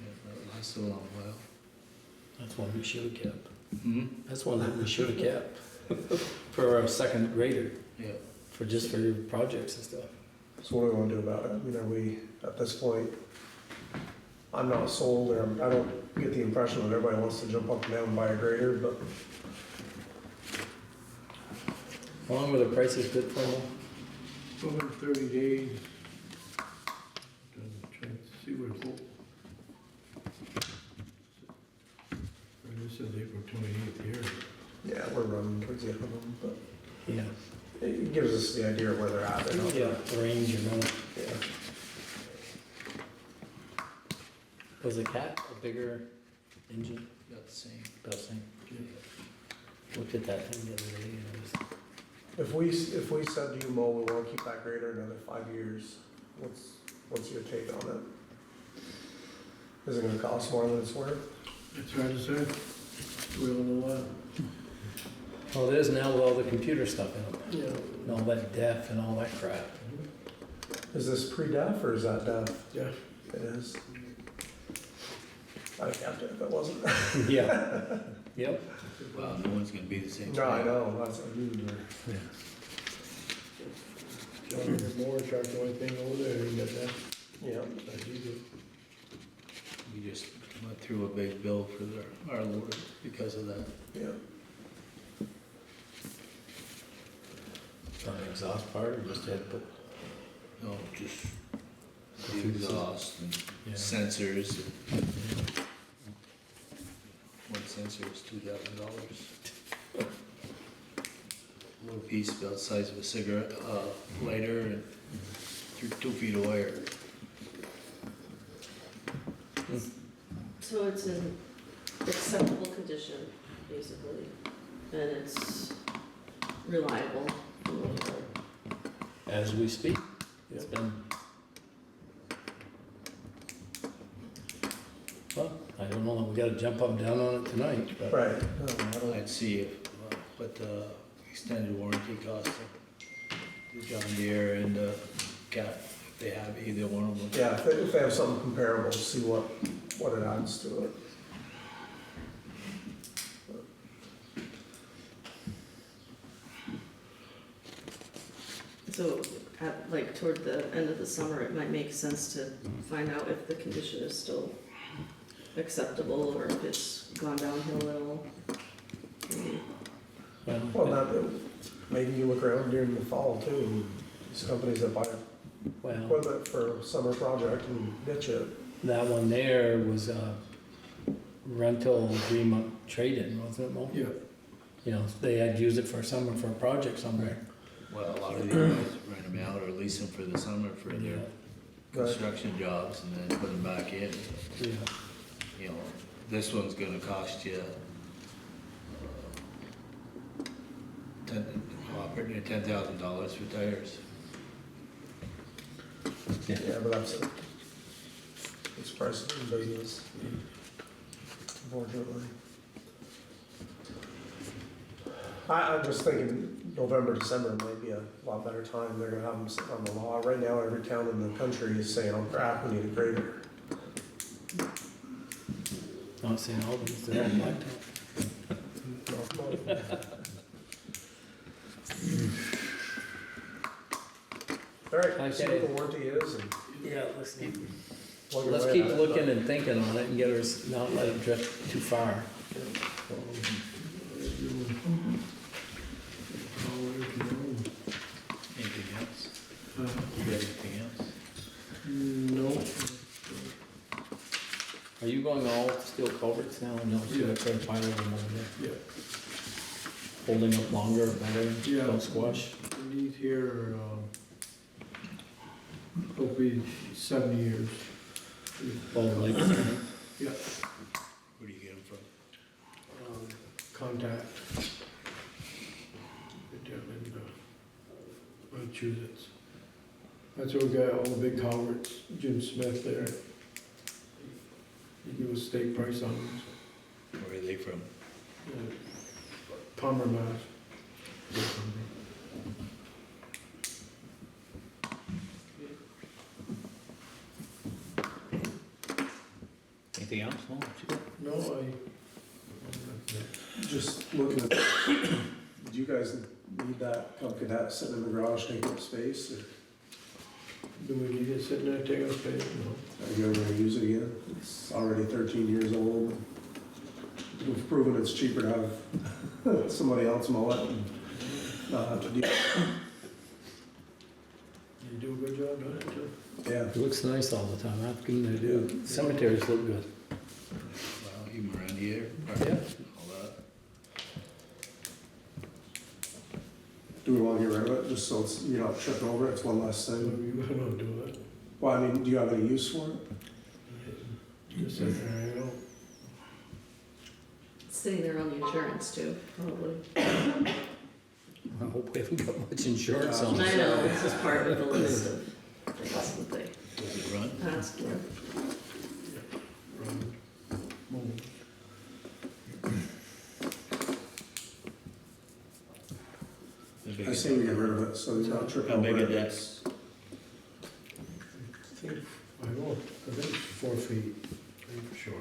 Yeah, that lasted a long while. That's one we should've kept. Hmm? That's one that we should've kept for our second grader, Yeah. just for your projects and stuff. so what do we wanna do about it? I mean, are we, at this point, I'm not sold, or I don't get the impression that everybody wants to jump up and down and buy a grader, but How long were the prices good for them? Over 30 days. Trying to see what it's for. This is April 28th here. yeah, we're running towards the end of them, but Yeah. it gives us the idea of where they're at. They're not- Yeah, the range, you know. Yeah. Was the Cat a bigger engine? About the same. About the same. Looked at that thing the other day, and it was, If we said to you, Mo, we wanna keep that grader another 5 years, what's your take on it? Is it gonna cost more than it's worth? It's hard to say. We don't know what. well, it is now with all the computer stuff in it, Yeah. and all that def and all that crap. Is this pre-def or is that def? Yeah. It is. I'd have kept it if it wasn't. Yeah. Yep. Well, no one's gonna be the same. No, I know, that's a huge. John Deere more charge the only thing over there, you got that. Yeah. That's easy. We just went through a big bill for our loader because of that. Yeah. On the exhaust part, or just had put, No, just the exhaust and yeah. sensors. One sensor is $2,000. Little piece about the size of a cigarette lighter and 2 feet of wire. So it's in acceptable condition, basically, and it's reliable. for the most part. As we speak, it's been. Well, I don't know, we gotta jump up and down on it tonight, but. Right. No, I don't- I'd see if, what the extended warranty costs the John Deere and the Cat, if they have either one of them. Yeah, if they have something comparable, see what it adds to it. So, like, toward the end of the summer, it might make sense to find out if the condition is still acceptable, or if it's gone downhill at all. Maybe. Well, that, maybe you look around during the fall too, and these companies that buy Well, equipment for a summer project and ditch it. that one there was a rental agreement trade-in, wasn't it, Mo? Yeah. You know, they had used it for summer for a project somewhere. Well, a lot of these guys rent them out or lease them for the summer for their construction jobs and then put them back in. Yeah. You know, this one's gonna cost you $10,000 for tires. Yeah, but it's pricey in business, unfortunately. I'm just thinking November, December might be a lot better time. They're gonna have them sitting on the law. Right now, every town in the country is saying, oh crap, we need a grader. Not saying all of them, they're all blacktop. All right, see what Okay. the warranty is and Yeah, let's keep, plug let's away keep at it. looking and thinking on it and get us, not let it drift too far. All right, going all steel culverts now, and you'll see Yeah. that sort of pile of them over there? Yeah. Holding up longer, better, Yeah. don't squash? These here, will be 70 years. All the lakes, Yeah. Where do you get them from? Contact. Down in Massachusetts. That's where we got all the big culverts, Jim Smith there. He gave us state price on them. Where are they from? Palmer, Mass. Anything else? No? No, Just looking at, do you guys need that, could that sit in the garage, take up space, or do we need it sitting there taking up space? No. are you ever gonna use it again? It's already 13 years old. We've proven it's cheaper to have somebody else mow it and not have to do. You do a good job doing it too. Yeah, it looks nice all the time, how can they do? Cemeteries look good. Well, even around here, Yeah. all that. do we wanna get rid of it, just so it's, you're not tripping over it, it's one less So thing? you don't do it. Well, I mean, do you have any use for it? Just sit there, you know. It's sitting there on the insurance too, probably. I hope we haven't got much insurance on I it. know, this is part of the list of things that they Does it run? ask for. Run, move. I say we get rid of it, so you're not tripping How over big it. is that? It's- I think it's 4 feet, for sure.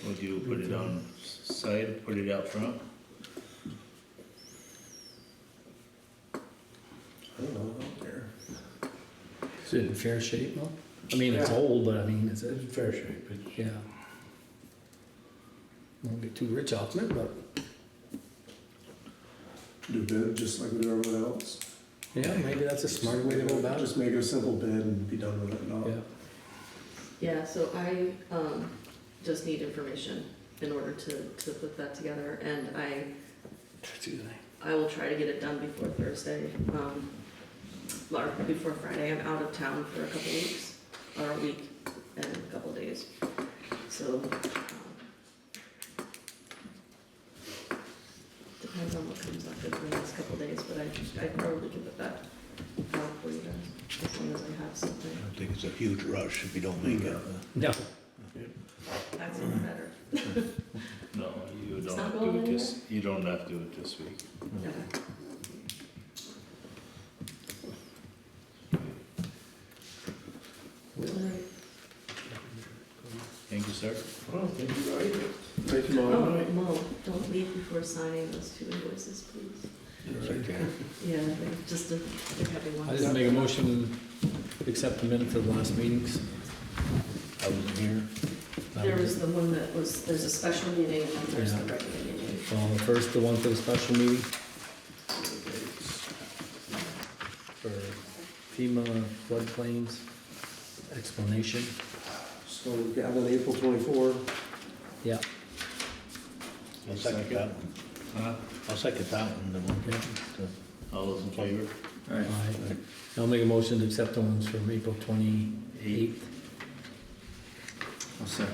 Would you put it on side, put it out front? I don't know, I don't care. Is it in fair shape, no? I mean, it's Yeah. old, but I mean, is it, It's in fair shape. It's- yeah. Won't get too rich off it, but, Do bid, just like we do everyone else. yeah, maybe that's a smart way to go about it. Just make it a simple bid and be done with it, not. Yeah, Yeah, so I, just need information in order to put that together, and I will try to get it done before Thursday, or before Friday. I'm out of town for a couple weeks, or a week and a couple of days, so, depends on what comes up in the next couple of days, but I probably can put that out for you guys, as long as I have I something. don't think it's a huge rush if you don't make it. no, That's even better. No, you It's don't not have to going do it this, anywhere? you don't have to do it this week. Okay. Alright. Thank you, sir. Well, thank you, guys. Thank you, Oh, Molly. Mo, don't leave before signing those 2 invoices, please. Yeah, they're just a, they're heavy ones. I didn't make a motion to accept the minutes of the last meetings. I wasn't here. There was the one that was, there's a special meeting and then there's the Yeah. regular meeting. Well, the first, the one for the special meeting. For FEMA floodplains explanation. So we got on April 24. Yeah. I'll second that one. Huh? I'll second that one. Yeah. All those in favor? Aye. I'll make a motion to accept the ones from April 28th. I'll second.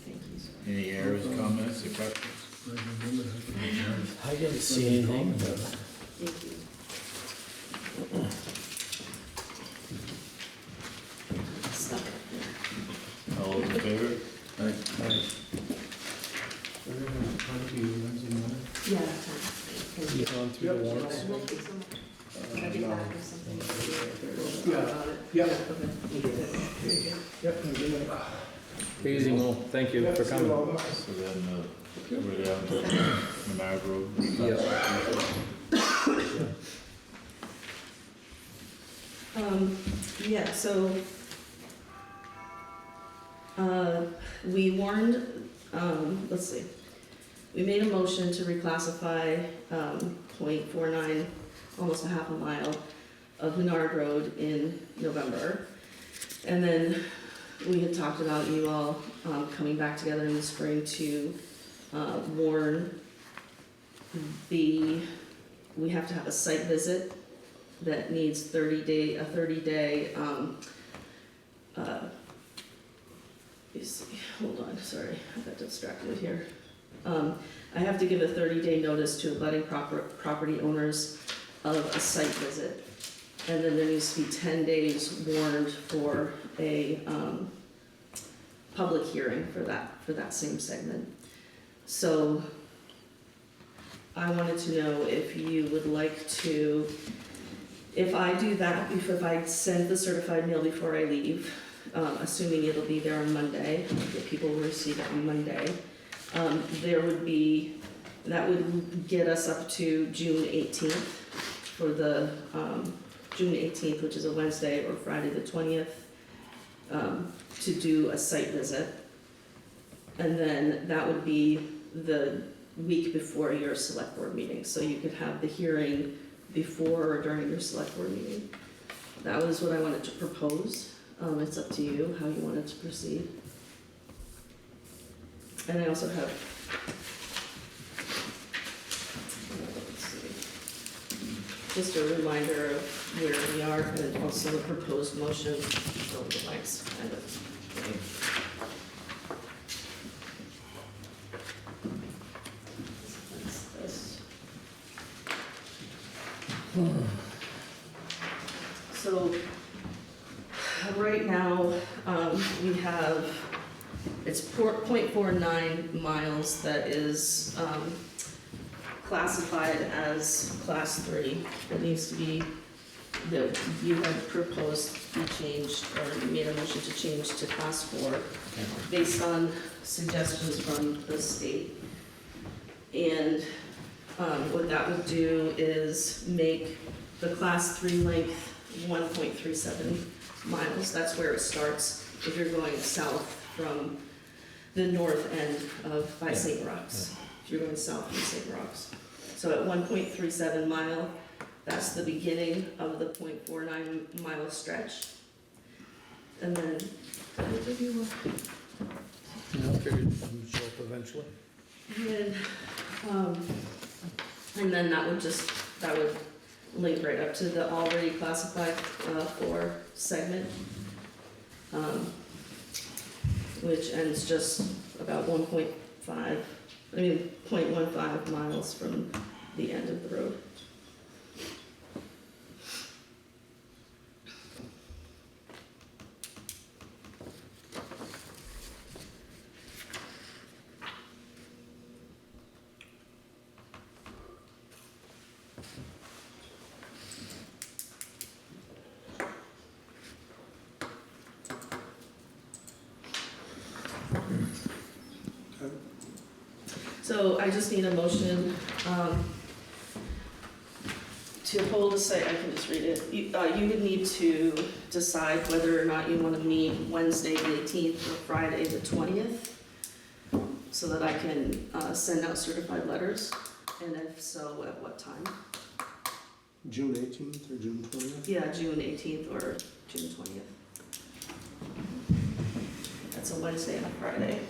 Thank you, sir. Any errors, comments, or questions? I didn't see anything. Thank you. Stuck up there. All those in favor? We're gonna have time to use Wednesday morning. Yeah, thank you. You gone through the warrants? We'll take some, can I get back or something? Yeah. About it? Yeah. Okay. Very good. Yep, good night. Easy, Mo, thank you for coming. So then, we're down to Menard Road. Yeah, so, we warned, let's see, we made a motion to reclassify, .49, almost a half a mile, of Menard Road in November. And then we had talked about you all coming back together in the spring to warn we have to have a site visit that needs a 30-day, you see, hold on, sorry, I got distracted here. I have to give a 30-day notice to abutting property owners of a site visit. And then there needs to be 10 days warned for a public hearing for that same segment. So I wanted to know if you would like to, if I do that, if I send the certified mail before I leave, assuming it'll be there on Monday, that people will receive it on Monday, that would get us up to June 18th for the, June 18th, which is a Wednesday, or Friday the 20th, to do a site visit. And then that would be the week before your select board meeting, so you could have the hearing before or during your select board meeting. That was what I wanted to propose. It's up to you how you wanted to proceed. And I also have, let's see, just a reminder of where we are, and also the proposed motion. Oh, the lights kind of thing. This. So, right now, we have, it's 0.49 miles that is classified as class 3. It needs to be, that you had proposed to be changed, or you made a motion to change to class 4, based on suggestions from the state. And what that would do is make the class 3 length 1.37 miles. That's where it starts if you're going south from the north end of by St. Roch's. If you're going south from St. Roch's. So at 1.37 mile, that's the beginning of the 0.49 mile stretch. And then, did I give you one? I figured you'd show up eventually. And then that would link right up to the already classified 4 segment, which ends just about 0.15 miles from the end of the road. So I just need a motion to hold a site, I can just read it. You would need to decide whether or not you want to meet Wednesday the 18th or Friday the 20th, so that I can send out certified letters, and if so, at what time? June 18th or June 20th? Yeah, June 18th or June 20th. That's a Wednesday and a Friday.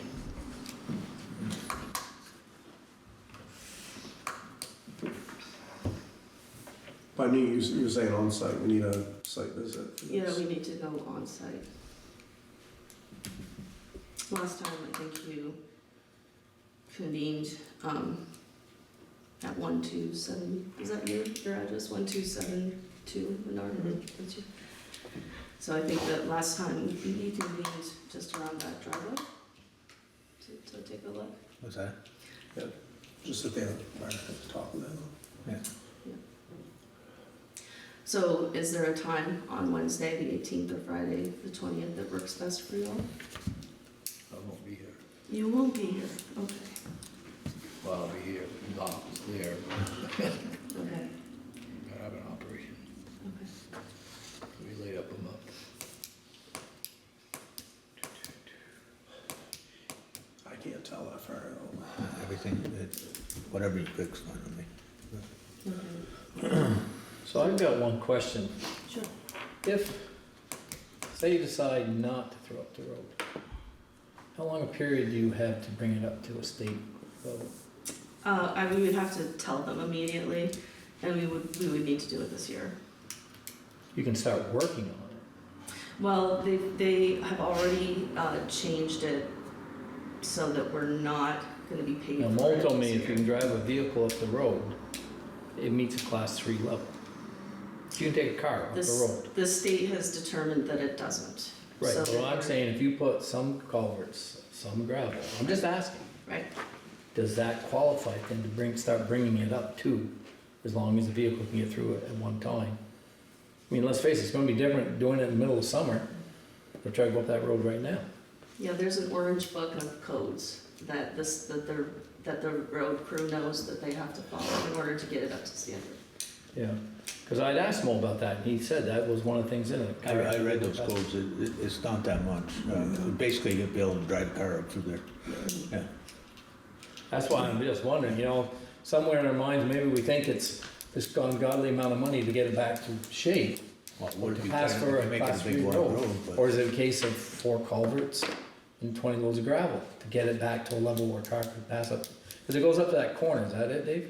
By me, you're saying on-site, we need a site visit. for Yeah, this. we need to go on site. Last time, I think you convened at 127, is that your address, 1272 Menard Road? That's you. So I think that last time we convened just around that driveway to take a look. What's that? Just sit there, right at the top of that. Yeah. So is there a time on Wednesday, the 18th, or Friday, the 20th, that works best for you all? I won't be here. You won't be here, okay. Well, I'll be here, not there. Okay, I have an operation. okay. We laid up a month. I can't tell that far out. Everything, whatever you fix, fine with me. Okay. So I've got one question. if, say you decide not to throw up the road, how long a period do you have to bring it up to a state level? We would have to tell them immediately, and we would need to do it this year. You can start working on it. Well, they have already changed it so that we're not gonna be paid Now, for Mo it told me this if you year. can drive a vehicle up the road, it meets a class 3 level. You can take a car up the road. The state has determined that it doesn't. Right, So well, I'm saying if you put some culverts, some gravel, I'm just asking, Right, does that qualify then to start bringing it up to, as long as the vehicle can get through it at one time? I mean, let's face it, it's gonna be different doing it in the middle of summer, or try to go up that road right now. yeah, there's an orange book of codes that the road crew knows that they have to follow in order to get it up to standard. Yeah, cause I'd asked Mo about that, and he said that was one of the things in it. I read those codes, it's not that much. Basically, you'll be able to drive a car up through there. Yeah. That's why I'm just wondering, you know, somewhere in our minds, maybe we think it's this ungodly amount of money to get it back to shape, Well, what if to you pass try for to a make it class a 3 big wide road. road? But Or is it a case of 4 culverts and 20 loads of gravel to get it back to a level where a car can pass up? Cause it goes up to that corner, is that it, Dave?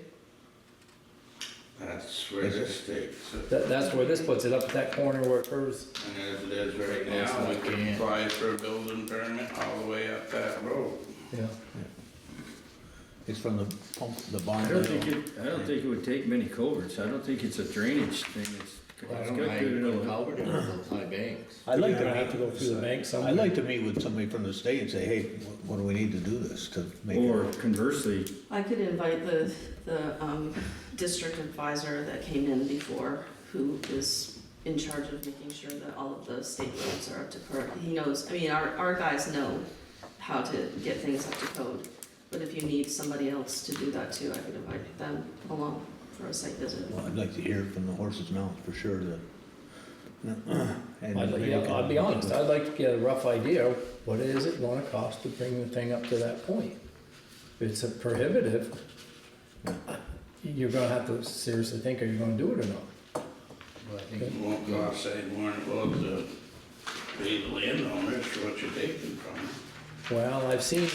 That's where this takes it. That's where this puts it, up at that corner where it curves. And as it is right now, we can apply for a building permit all the way up that road. Yeah. it's from the pump, the barn. I don't think it would take many culverts, I don't think it's a drainage thing, it's got good enough. culvert in those high banks. I'd like You're gonna to have to go through the bank somewhere. I'd like to meet with somebody from the state and say, hey, what do we need to do this to make Or it? conversely, I could invite the district advisor that came in before, who is in charge of making sure that all of the state roads are up to code. He knows, I mean, our guys know how to get things up to code, but if you need somebody else to do that too, I could invite them along for a site visit. Well, I'd like to hear it from the horse's mouth for sure that. and maybe Yeah, can- I'll be honest, I'd like to get a rough idea, of what is it gonna cost to bring the thing up to that point? If it's a prohibitive, you're gonna have to seriously think, are you gonna do it or not? Well, I think It won't cost any more than it will to pay the landowners for what you're taking from them. Well, I've seen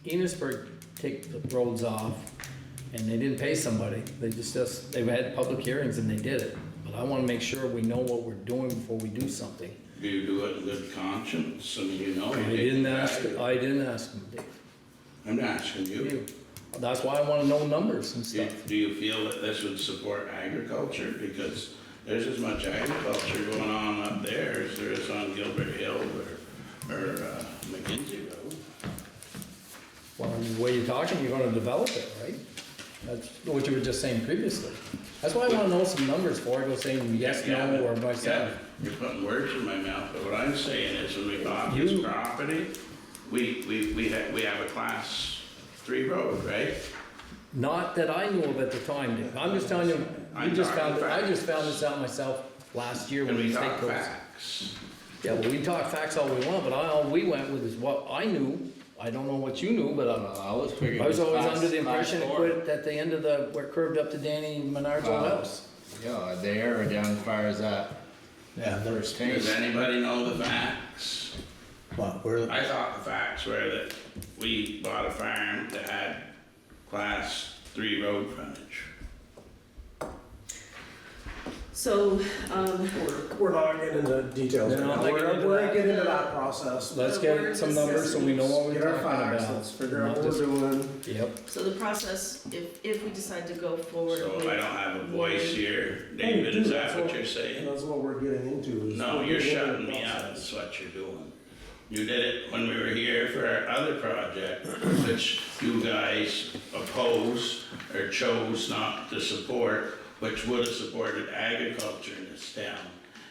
Enosburg take the roads off, and they didn't pay somebody, they had public hearings and they did it. But I wanna make sure we know what we're doing before we do something. Do you do it in good conscience? I mean, you know. I you didn't take ask, the I didn't ask them, Dave. I'm asking you. That's why I wanna know numbers and Do stuff. do you feel that this would support agriculture? Because there's as much agriculture going on up there as there is on Gilbert Hill or McKinsey Road. Well, the way you're talking, you're gonna develop it, right? That's what you were just saying previously. That's why I wanna know some numbers before I go saying yes, no, or myself. Yeah, you're putting words in my mouth, but what I'm saying is when we bought this You- property, we have a class 3 road, right? Not that I knew of at the time, Dave. I'm just telling you, I just found this out myself last year when And we the state talk goes. facts. Yeah, well, we talk facts all we want, but all we went with is what I knew. I don't know what you knew, but I was figuring. I was always under the class impression it 4. quit at the end of where it curved up to Danny Menard's old house. Yeah, there or down as far as that Yeah, first Does tank. anybody know the facts? well, we're, I thought the facts were that we bought a farm that had class 3 road frontage. So, We're not getting into details No, right now. not getting into We're that. gonna get into that process. Let's get some numbers so we know what we're Get our talking facts, about. let's figure out Not what we're just- doing. Yep. so the process, if we decide to go forward So with. I don't have a voice here. David, is that what you're saying? That's what we're getting into. is No, we're you're getting into shutting the me up, process. that's what you're doing. You did it when we were here for our other project, which you guys opposed or chose not to support, which would have supported agriculture in this town.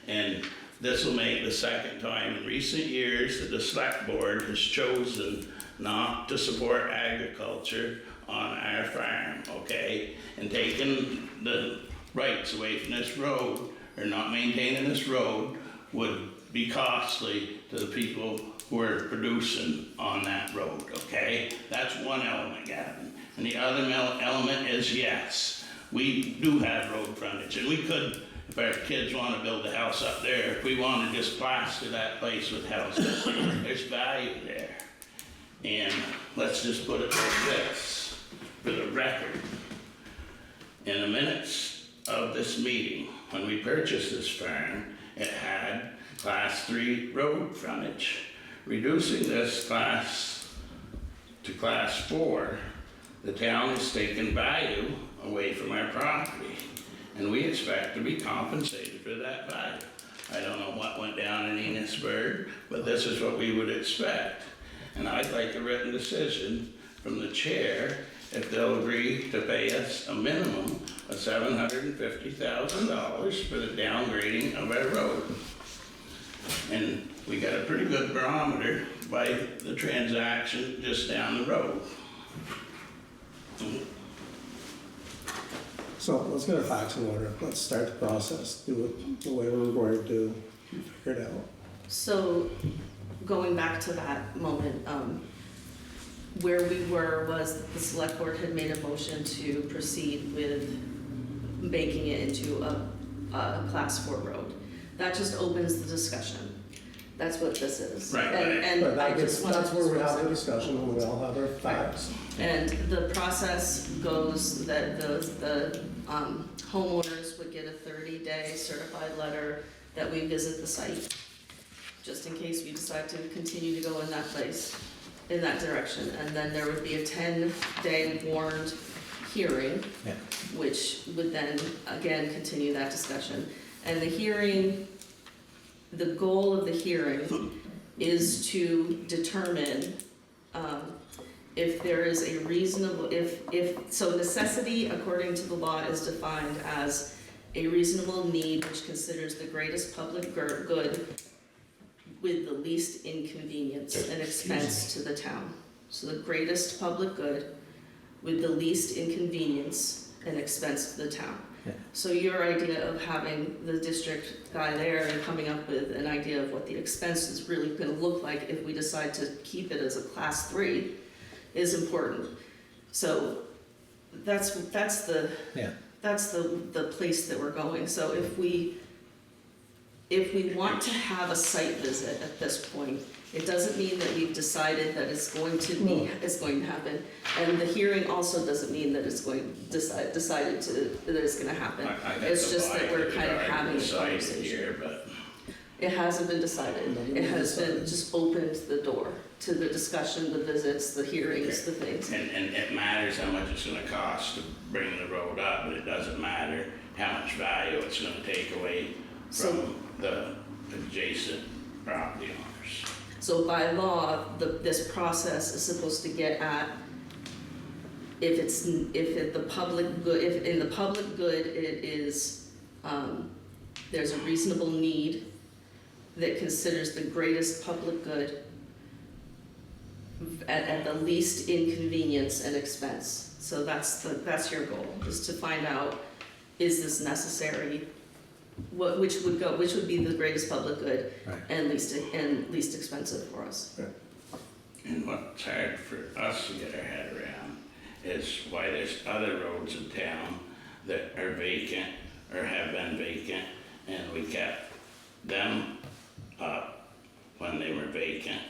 And this will make the second time in recent years that the select board has chosen not to support agriculture on our farm, okay? And taking the rights away from this road, or not maintaining this road, would be costly to the people who are producing on that road, okay? That's one element, Gavin. And the other element is, yes, we do have road frontage, and we could if our kids wanna build a house up there, if we wanna just plaster that place with houses, there's value there. And let's just put it like this, for the record. In the minutes of this meeting, when we purchased this farm, it had class 3 road frontage. Reducing this class to class 4, the town has taken value away from our property, and we expect to be compensated for that value. I don't know what went down in Enosburg, but this is what we would expect. And I'd like a written decision from the chair if they'll agree to pay us a minimum of $750,000 for the downgrading of our road. And we got a pretty good barometer by the transaction just down the road. So let's get our facts in order. Let's start the process, do it the way we're going to do, figure it out. So, going back to that moment, where we were was the select board had made a motion to proceed with making it into a class 4 road. That just opens the discussion. That's what this is. Right, And But I just wanted to. that's where we have the discussion, and we all have our facts. And the process goes that the homeowners would get a 30-day certified letter that we visit the site, just in case we decide to continue to go in that place, in that direction. And then there would be a 10-day warned hearing, Yeah. which would then, again, continue that discussion. And the hearing, the goal of the hearing is to determine if there is a reasonable, so necessity, according to the law, is defined as a reasonable need which considers the greatest public good with the least inconvenience and expense to the town. So the greatest public good with the least inconvenience and expense to the town. Yeah. So your idea of having the district guy there and coming up with an idea of what the expense is really gonna look like if we decide to keep it as a class 3 is important. So that's the Yeah. that's the place that we're going. So if we want to have a site visit at this point, it doesn't mean that we've decided that it's going to happen. And the hearing also doesn't mean that it's decided that it's gonna happen. I got It's the just that vibe we're that kind of already having a decided conversation. here, but It hasn't been decided. It has been just opened the door to the discussion, the visits, the hearings, the things. And it matters how much it's gonna cost to bring the road up, but it doesn't matter how much value it's gonna take away So- from the adjacent property owners. So by law, this process is supposed to get at if in the public good it is, there's a reasonable need that considers the greatest public good at the least inconvenience and expense. So that's your goal, is to find out, is this necessary? Which would be the greatest public good Right. and least expensive for us. And what's hard for us to get our head around is why there's other roads in town that are vacant or have been vacant, and we kept them up when they were vacant,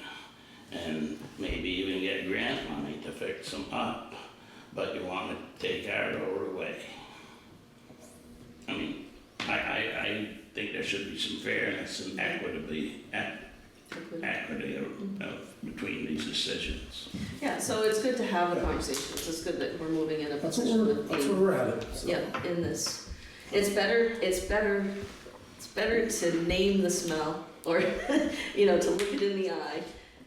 and maybe even get grant money to fix them up, but you want to take our road away. I mean, I think there should be some fairness and equity between these decisions. Yeah, so it's good to have a conversation. It's good that we're moving in a position with That's where we're headed. So. yeah, in this. It's better to name the smell or, to look it in the eye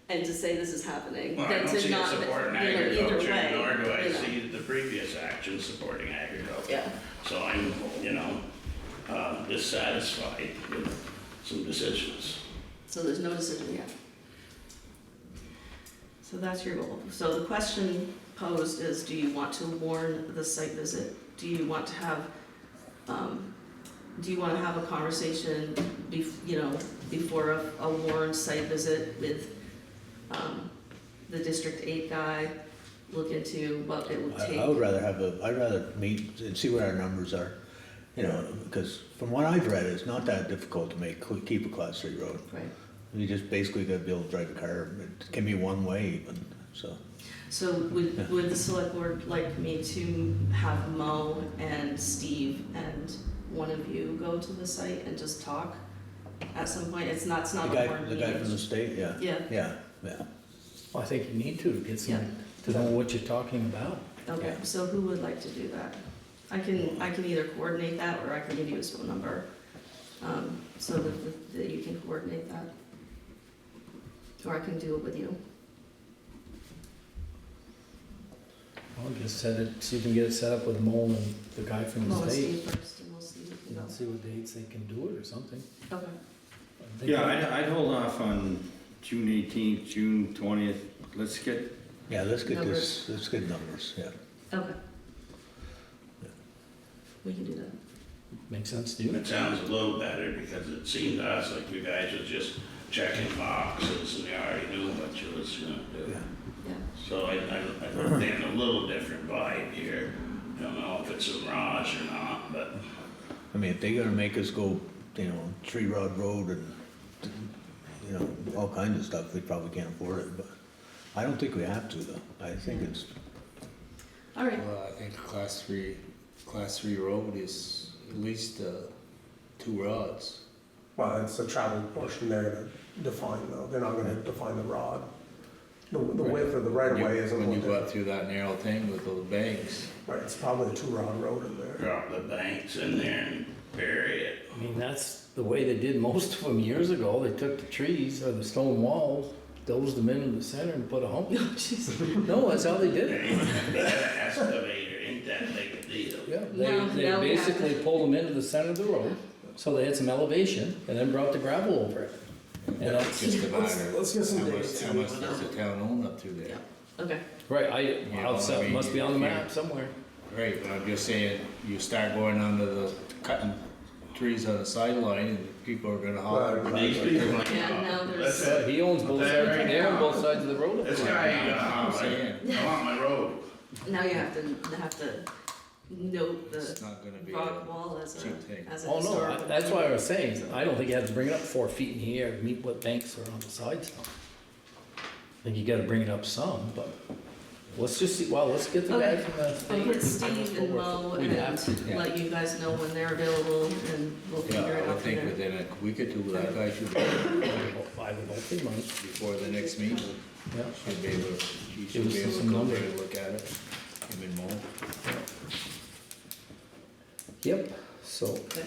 and to say this is happening. Well, I than don't to see it not, supporting either agriculture, way, nor do I see the previous action supporting agriculture. Yeah, So I'm, dissatisfied with some decisions. so there's no decision yet. So that's your goal. So the question posed is, do you want to warn the site visit? Do you want to have a conversation before a warned site visit with the District 8 guy, look into what it would take? I'd rather meet and see what our numbers are, You know, because from what I've read, it's not that difficult to keep a class 3 road. Right. You just basically gotta be able to drive a car, it can be one way even, so. So would the select board like me to have Mo and Steve and one of you go to the site and just talk at some point? It's not a board The guy from the meeting. state, yeah. Yeah, Yeah. Well, I think you need to get some, to know what you're talking about. okay, Yeah. so who would like to do that? I can either coordinate that, or I can give you his phone number, so that you can coordinate that. Or I can do it with you. I'll just set it, see if we can get it set up with Mo and the guy from Mo the and state. Steve first, and we'll see who can And go. see what dates they can do it or something. Okay, I think- Yeah, I'd hold off on June 18th, June 20th. Let's get, Yeah, let's get Numbers. let's get numbers, yeah. okay. We can do that. Makes sense to you? It sounds a little better because it seemed to us like you guys were just checking boxes and you already knew what you was gonna do. Yeah. Yeah. So I think a little different vibe here. Don't know if it's a mirage or not, but I mean, if they gotta make us go, you know, Tree Rod Road and, you know, all kinds of stuff, we probably can't afford it, but I don't think we have to though. I think it's, All right, Well, I think class 3 road is at least 2 rods. Well, it's the travel portion they're gonna define though, they're not gonna define the rod. The width of the right of way isn't When you what go they, up through that narrow thing with those banks. right, it's probably a 2-rod road in there. drop the banks in there and bury it. I mean, that's the way they did most of them years ago. They took the trees or the stone walls, dozed them into the center and put a hump. oh jeez. No, that's how they did They it. had an excavator, ain't that big a deal? Yeah, Now they we have- basically pulled them into the center of the road, so they had some elevation, and then brought the gravel over it. And that's, Just a matter Let's get some how much, dates. how much does the town own up through there? Yeah. Okay, right, know, I'll I mean, must be on the if you- map somewhere. Right, but I'm just saying, you start going onto the cutting trees on the sideline and people are gonna holler. Well, These people ain't Yeah, gonna- now there's- Listen, He owns both That sides, right they own now. both sides of the road. This guy ain't gonna I'm holler, saying, I want my road. now you have to note it's the not gonna be rock a wall as cheap thing. a Oh, no, historical. that's why I was saying, I don't think you have to bring it up 4 feet in the air to meet what banks are on the sides. I think you gotta bring it up some, but let's just see, well, let's get the guy Okay. from the I'll state. get Steve and Mo We'd and have to, yeah. let you guys know when they're available, and we'll Yeah, figure it I out would from think there. within a week or two, that guy should be, About 5 or 3 months, before the next meeting, yeah. should be able, he Give should us be able to some go numbers. there and look at it. Him and Mo. Yep, so. Okay.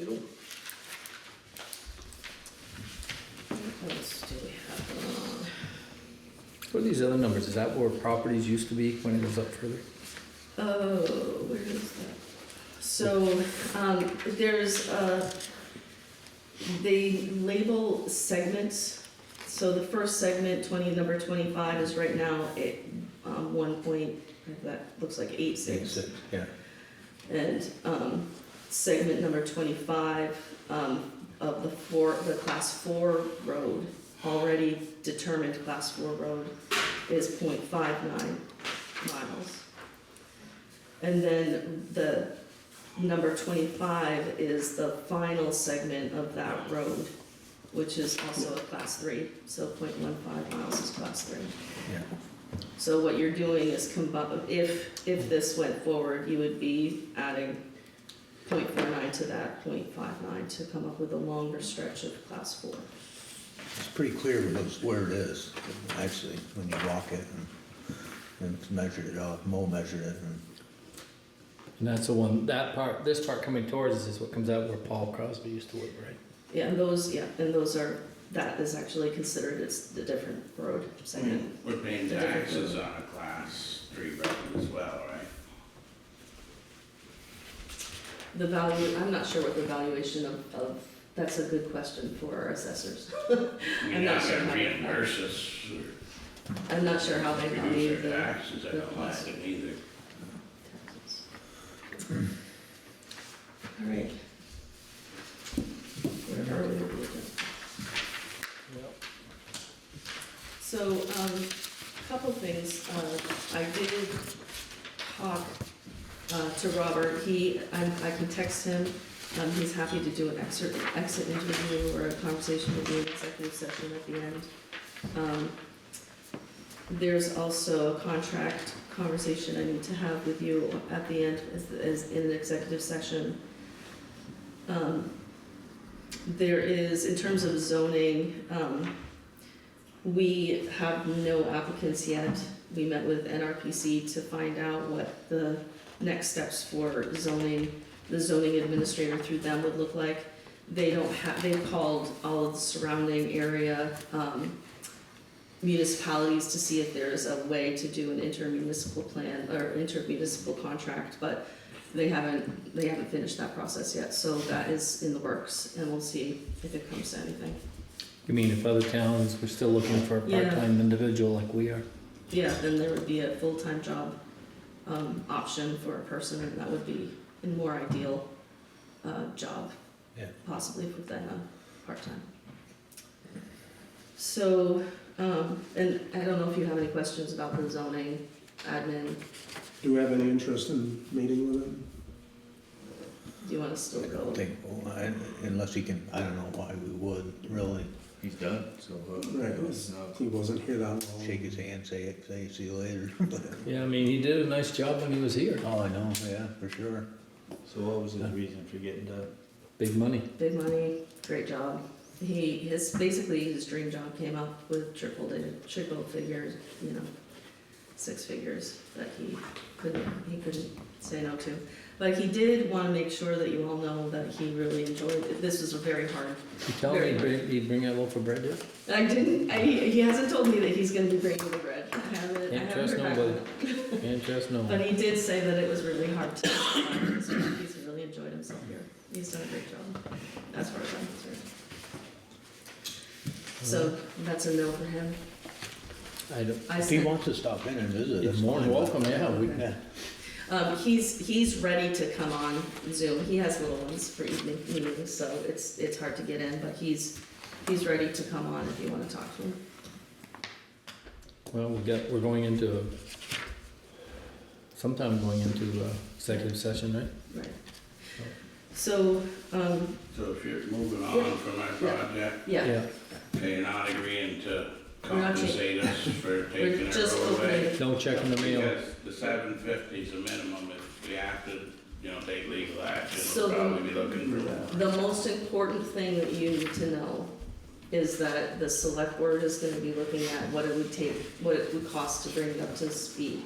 it'll- What else do we have going on? What are these other numbers? Is that where properties used to be when it was up further? Oh, where is that? So, there's, they label segments. So the first segment, number 25 is right now at, 1 that looks like 8.6. Yeah, And, segment number 25, of the class 4 road, already determined class 4 road is 0.59 miles. And then the number 25 is the final segment of that road, which is also a class 3, so 0.15 miles is class 3. yeah. So what you're doing is if this went forward, you would be adding 0.49 to that 0.59 to come up with a longer stretch of class 4. It's pretty clear where it is, actually, when you walk it and measured it off, Mo measured it and. And that's the one, that part, this part coming towards us is what comes out where Paul Crosby used to live, right? Yeah, and those are, that is actually considered as the different road segment. We're paying taxes on a class 3 road as well, right? The value, I'm not sure what the valuation of, that's a good question for our assessors. I I'm mean, not not sure gonna how- reimburse us I'm not sure how they or value reduce the our taxes, I the don't like cost. it either. All right. Where are we? So, couple things, I did talk to Robert. I can text him. He's happy to do an exit interview or a conversation with you in executive session at the end. There's also a contract conversation I need to have with you at the end as in an executive session. There is, in terms of zoning, we have no applicants yet. We met with NRPC to find out what the next steps for zoning, the zoning administrator through them would look like. They've called all of the surrounding area municipalities to see if there's a way to do an intermunicipal plan or intermunicipal contract, but they haven't finished that process yet, so that is in the works, and we'll see if it comes to anything. You mean if other towns were still looking for a Yeah. part-time individual like we are? Yeah, then there would be a full-time job option for a person, and that would be a more ideal job, Yeah. possibly than a part-time. So, and I don't know if you have any questions about the zoning admin. Do we have any interest in meeting with him? Do you want to still I go? don't think, unless he can, I don't know why we would, really. He's done, so, Right, he wasn't here that long. Shake his hand, say, see you later. Yeah, I mean, he did a nice job when he was here. Oh, I know, yeah, for sure. so what was his reason for getting done? Big money. Big money, great job. Basically his dream job came up with triple figures, 6 figures that he couldn't say no to. But he did want to make sure that you all know that he really enjoyed it. This was a very hard. You tell me he'd bring a loaf of bread yet? He hasn't told me that he's gonna be bringing the bread. I haven't Can't trust heard back nobody. from him. Can't trust no But one. he did say that it was really hard to, he's really enjoyed himself here. He's done a great job, as far as I'm concerned. So that's a no for him. I don't, I If he said, wants to stop in and visit, he's that's more than fine. welcome, yeah, we, Yeah, he's ready to come on Zoom. He has little ones for evening meetings, so it's hard to get in, but he's ready to come on if you wanna talk to him. well, we're going into, sometime going into executive session, right? Right. So, So if you're moving on from our Yeah. project, yeah, you're not agreeing to We're not compensate us for taking we're our just road away? opening, No check in the mail. Because the 750 is a minimum. If we have to, take legal action, So we'll probably be looking for more. the most important thing that you need to know is that the select board is gonna be looking at what it would cost to bring it up to speed,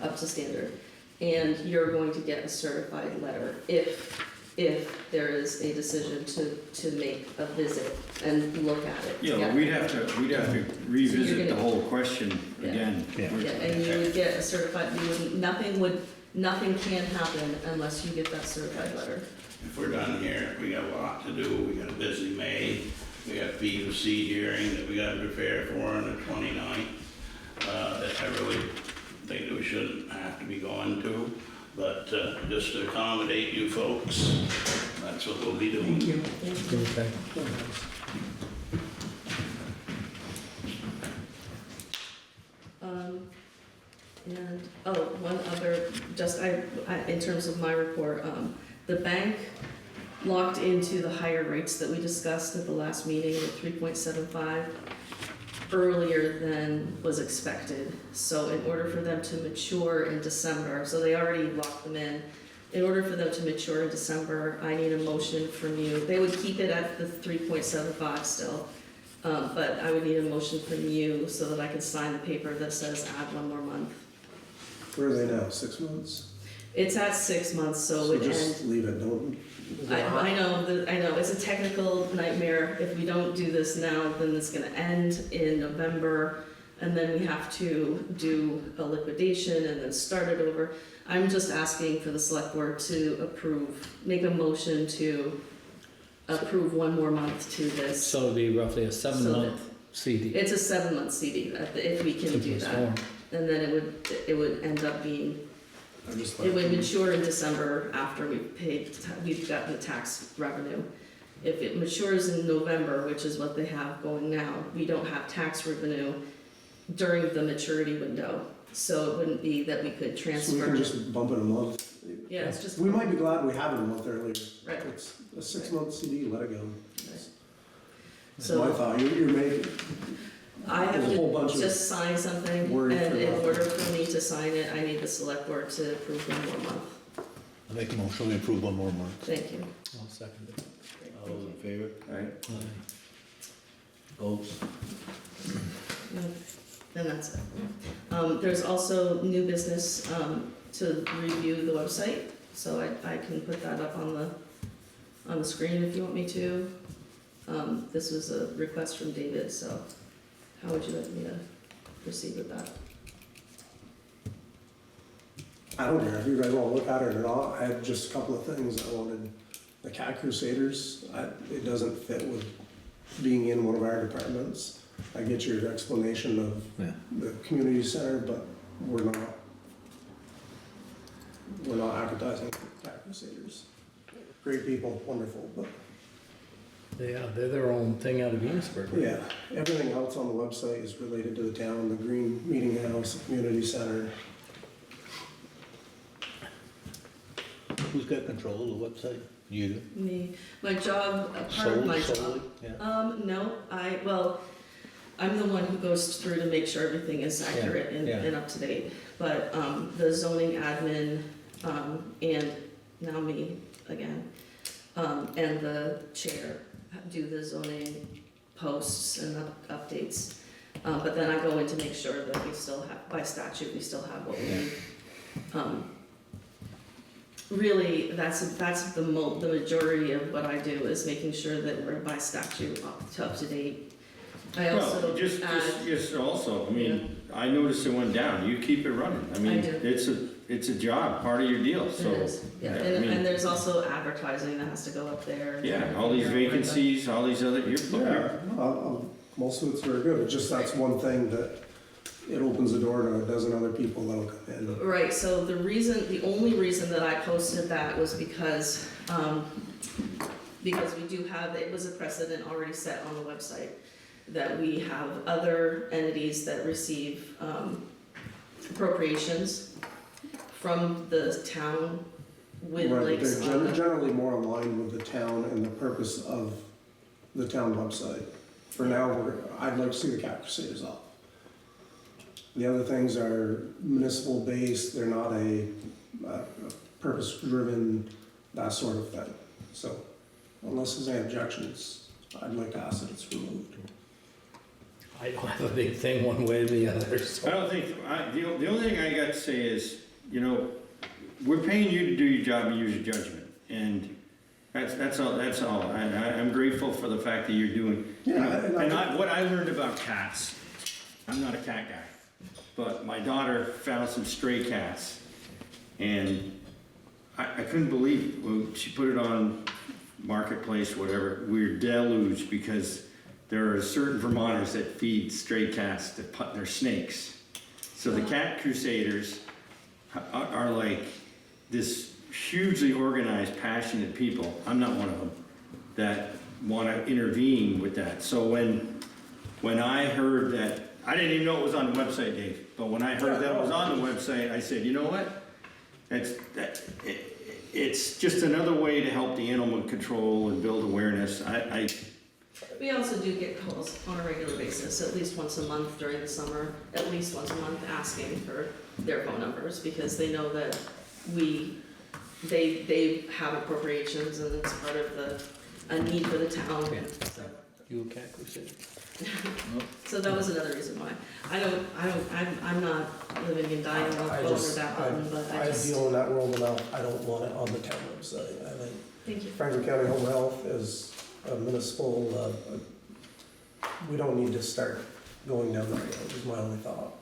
up to standard. And you're going to get a certified letter if there is a decision to make a visit and look at it. Yeah, together. we'd have to revisit the gonna- whole question Yeah. again. Yeah. Yeah, and you would get a certified, nothing can happen unless you get that certified letter. If we're done here, we got a lot to do. We got a busy May. We got P.E.G hearing that we got to prepare for on the 29th. That I really think that we shouldn't have to be going to. But just to accommodate you folks, that's what we'll be doing. Okay. And, one other, in terms of my report, the bank locked into the higher rates that we discussed at the last meeting at 3.75 earlier than was expected. So in order for them to mature in December, so they already locked them in order for them to mature in December, I need a motion from you. They would keep it at the 3.75 still, but I would need a motion from you so that I can sign the paper that says add 1 more month. Where are they now, 6 months? It's at 6 months, so it would end. just leave it, don't. I know, it's a technical nightmare. If we don't do this now, then it's gonna end in November, and then we have to do a liquidation and then start it over. I'm just asking for the select board to make a motion to approve 1 more month to this. So it'd be roughly a 7-month CD. It's a 7-month CD, if we can do Simplest that. form. And then it would end up being, I just it would mature in December after we've gotten the tax revenue. If it matures in November, which is what they have going now, we don't have tax revenue during the maturity window. So it wouldn't be that we could So we transfer. can just bump it a month. Yeah, it's just. We might be glad we have it a month earlier. Right. It's a 6-month CD, let it go. Right. That's So- my thought, you're making, I have There's a whole bunch to of just sign something, and wording for in that. order for me to sign it, I need the select board to approve one more month. I make a motion, we approve one more month. Thank you. I'll second it. Great, All thank those you. in favor? Alright, opposed? No, then that's it. There's also new business, to review the website, so I can put that up on the screen if you want me to. This was a request from David, so how would you like me to proceed with that? I don't care if you guys wanna look at it or not, I have just a couple of things I wanted. The Cat Crusaders, it doesn't fit with being in one of our departments. I get your explanation of Yeah. the community center, but we're not advertising Cat Crusaders. Great people, wonderful, but Yeah, they're their own thing out of Enosburg, right? yeah, everything else on the website is related to the town, the green meeting house, the community center. Who's got control of the website? You do? Me, my job, part of my job. Solely? Yeah. No, I'm the one who goes through to make sure everything is accurate Yeah. and up to date. But, the zoning admin, and now me again, and the chair do the zoning posts and updates. But then I go in to make sure that we still have, by statute, we still have what we need. Really, that's the majority of what I do, is making sure that we're by statute up to date. I also Well, just add, also, I mean, I noticed it went down, you keep it running, I mean, I do. it's a job, part of your deal, it so. is, yeah, I and mean- there's also advertising that has to go up there. Yeah, all these vacancies, all these other, Yeah, most of it's very good, it's just that's one thing that it opens the door to a dozen other people that'll come in. Right, so the only reason that I posted that was because we do have, it was a precedent already set on the website, that we have other entities that receive appropriations from the town with Right, links they're on them. generally more aligned with the town and the purpose of the town website. For now, I'd like to see the Cat Crusaders off. The other things are municipal based, they're not a purpose driven, that sort of thing. So unless there's any objections, I'd like to ask that it's removed. I don't have a big thing one way or the other, I so. don't think, the only thing I got to say is, you know, we're paying you to do your job and use your judgment, and that's all, I'm grateful for the fact that you're doing. You know, Yeah, what I learned about cats, I'm not a cat guy, but my daughter found some stray cats, and I couldn't believe it. When she put it on Marketplace, whatever, we were deluged because there are certain Vermonters that feed stray cats they're snakes. So the Cat Crusaders are like this hugely organized, passionate people. I'm not one of them that want to intervene with that. So when I heard that, I didn't even know it was on the website, Dave, but when I heard that it was on the website, I said, you know what? It's just another way to help the animal control and build awareness. We also do get calls on a regular basis, at least once a month during the summer, at least once a month, asking for their phone numbers, because they know that they have appropriations and it's part of a need for the town. Yeah. So- You a Cat Crusader? So that was another reason why. I'm not living and dying on I over just, that button, but I I just, deal in that world enough, I don't want it on the town website. I think thank you. Franklin County Home Health is a municipal, we don't need to start going down that road, is my only thought.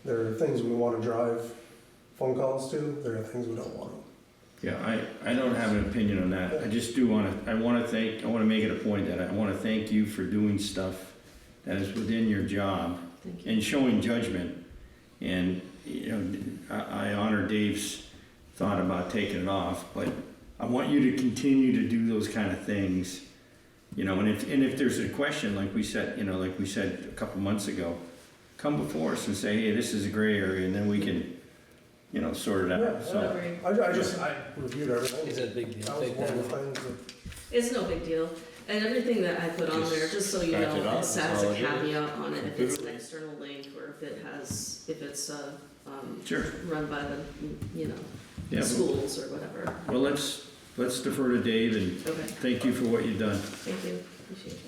There are things we wanna drive phone calls to, there are things we don't want to. Yeah, I don't have an opinion on that. I just do I want to make it a point that I want to thank you for doing stuff that is within your job Thank you. and showing judgment. And, you know, I honor Dave's thought about taking it off, but I want you to continue to do those kind of things. You know, and if there's a question, like we said a couple months ago, come before us and say, hey, this is a gray area, and then we can sorted Yeah, out, so. Agreed. I reviewed everything. Is it a big deal? That was Take one of the that. things that, It's no big deal. And everything that I put on there, just so you scratch know, it off, it says that's a all it is. caveat on it, if it's an external link, or if it's Sure. run by the, Yeah, well- schools or whatever. Well, let's defer to Dave, and Okay, thank you for what you've done. thank you, appreciate it.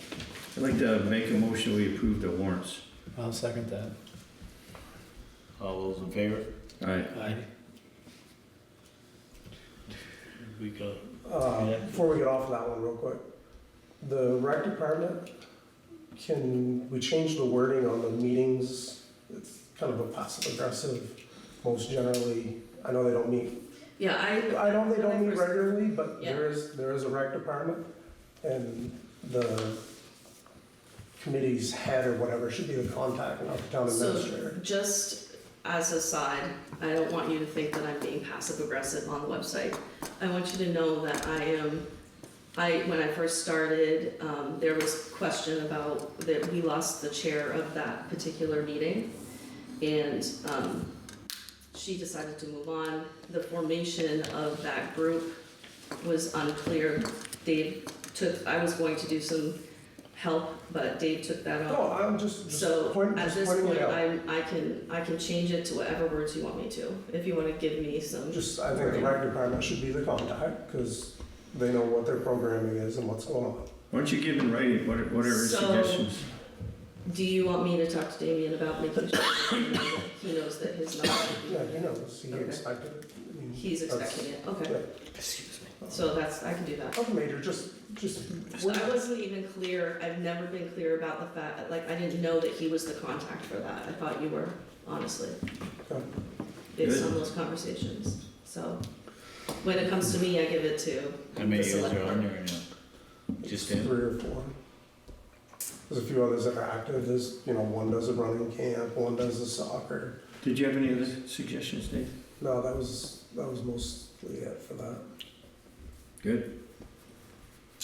I'd like to make a motion, we approve the warrants. I'll second that. All those in favor? All right, Aye. We got, before we get off of that one real quick, the rec department, can we change the wording on the meetings? It's kind of a passive aggressive, most generally, I know they don't meet. Yeah, I know they don't meet regularly, but Yeah. there is a rec department, and the committee's head or whatever should be the contact, not the town So, administrator. just as a side, I don't want you to think that I'm being passive aggressive on the website. I want you to know that when I first started, there was question about that we lost the chair of that particular meeting. And, she decided to move on. The formation of that group was unclear. I was going to do some help, but Dave took that on. No, I'm just So pointing at this it point, out. I can change it to whatever words you want me to, if you wanna give me some. I think the rec department should be the contact, because they know what their programming is and what's going on. why don't you give in writing, what are his So- suggestions? Do you want me to talk to Damien about making sure that he knows that his number, Yeah, he knows, he Okay. expected it. I mean, he's expecting it, okay, yeah. Excuse me. so I can do that. Nothing major, just, I wasn't even clear, I've never been clear about the fact, like, I didn't know that he was the contact for that, I thought you were, honestly, Okay. based Good. on those conversations, so. When it comes to me, I give it to how many the years select are on board. there now? Just him? 3 or 4. There's a few others that are active, one does a running camp, one does the soccer. Did you have any other suggestions, Dave? No, that was mostly it for that. Good.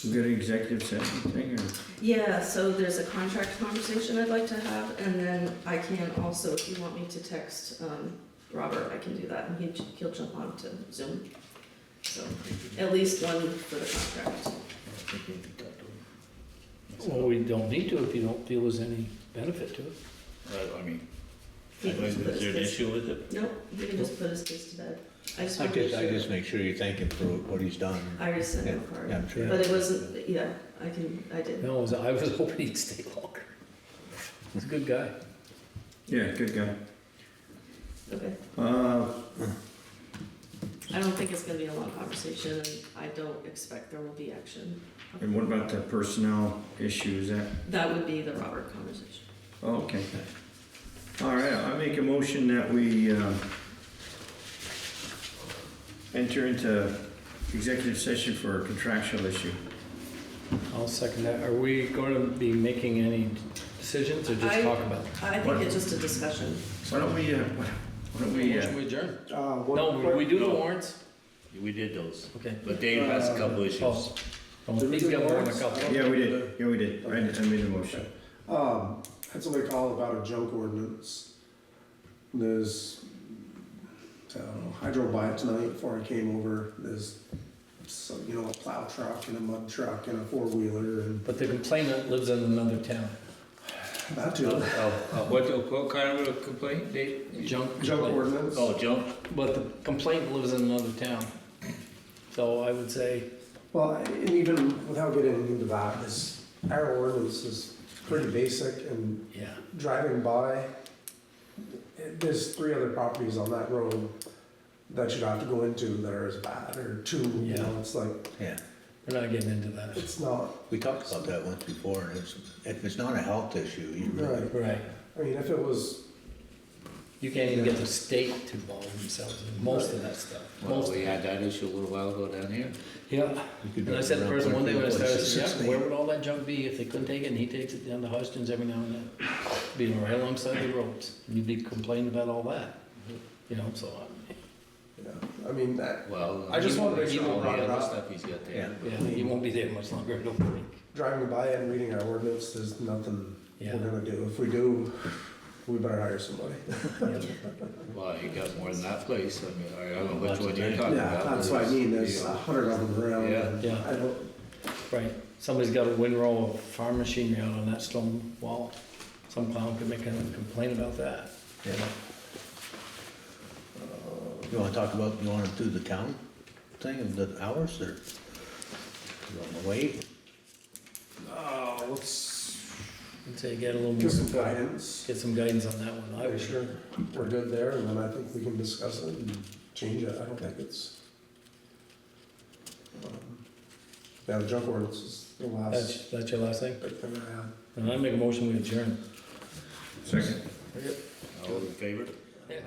You got an executive session thing, or? Yeah, so there's a contract conversation I'd like to have, and then I can also, if you want me to text, Robert, I can do that, and he'll jump on to Zoom. So, at least one for the contract. I think we can talk to him. Well, we don't need to if you don't feel there's any benefit to it. I mean, He can is just put his there an case, issue with it? no, he can just put his case to bed. I just I want to make just, I sure. just make sure you thank him for what he's done. I already sent him a Yeah, card, I'm sure. but it wasn't, yeah, I did. No, I was hoping he'd stay longer. He's a good guy. Yeah, good guy. Okay. Uh, I don't think it's gonna be a long conversation, and I don't expect there will be action. and what about the personnel issues, That would be the Robert conversation. oh, okay. All right, I make a motion that we, enter into executive session for a contractual issue. I'll second that. Are we going to be making any decisions or just I- talk about? I think it's just a discussion. Why don't we, Motion we adjourn? One No, quick- we do the warrants? We did those, Okay. but Dave has a couple issues. Oh, he's got more than a couple. yeah, we did, I made a motion. Had somebody call about a junk ordinance. There's, I don't know, I drove by it tonight before I came over, there's some, a plow truck and a mud truck and a 4-wheeler and But the complainant lives in another town. that too. What kind of a complaint, Dave? Junk. Junk complaint. ordinance. Oh, junk? But the complainant lives in another town. So I would say, Well, and even without getting into that, our ordinance is pretty basic, and yeah, driving by, there's 3 other properties on that road that you'd have to go into that are as bad, or 2, Yeah. it's like, Yeah, we're not getting into that. it's not, we talked about that once before, and if it's not a health issue, you really, right. Right. I mean, if it was, You can't even get the state to involve themselves in most of that stuff. Well, Most. we had that issue a little while ago down here. Yeah. you could And I drive said to the around person one day when I started, I places said, yeah, 16. where would all that junk be if they couldn't take it? And he takes it down to Huston's every now and then. Being right alongside the roads. And you'd be complaining about all that. So, I mean, that, Well. I just wanted to make he sure we won't brought be it other up. stuff he's got there. Yeah. yeah, he won't be there much longer, I don't think. driving by it and reading our ordinance, there's nothing Yeah. we're gonna do. If we do, we better hire somebody. Well, you got more than that place, I mean, I don't know which one you're talking Yeah, about. that's what I mean, there's 100 of them around. Yeah. and Yeah. I don't, Right, somebody's got a windrow of farm machinery out on that stone wall. Some clown could make a complaint about that. Yeah. You wanna talk about, you wanna do the town thing of the hours, or you wanna wait? let's I'd say get a little more, get some guidance. get some guidance on that one. I Make would sure we're good there, and then I think we can discuss it and change it. I don't think it's. Yeah, the junk ordinance is the last That's your last thing? big thing I had. And I make a motion, we adjourn. Second. All in favor? Yeah.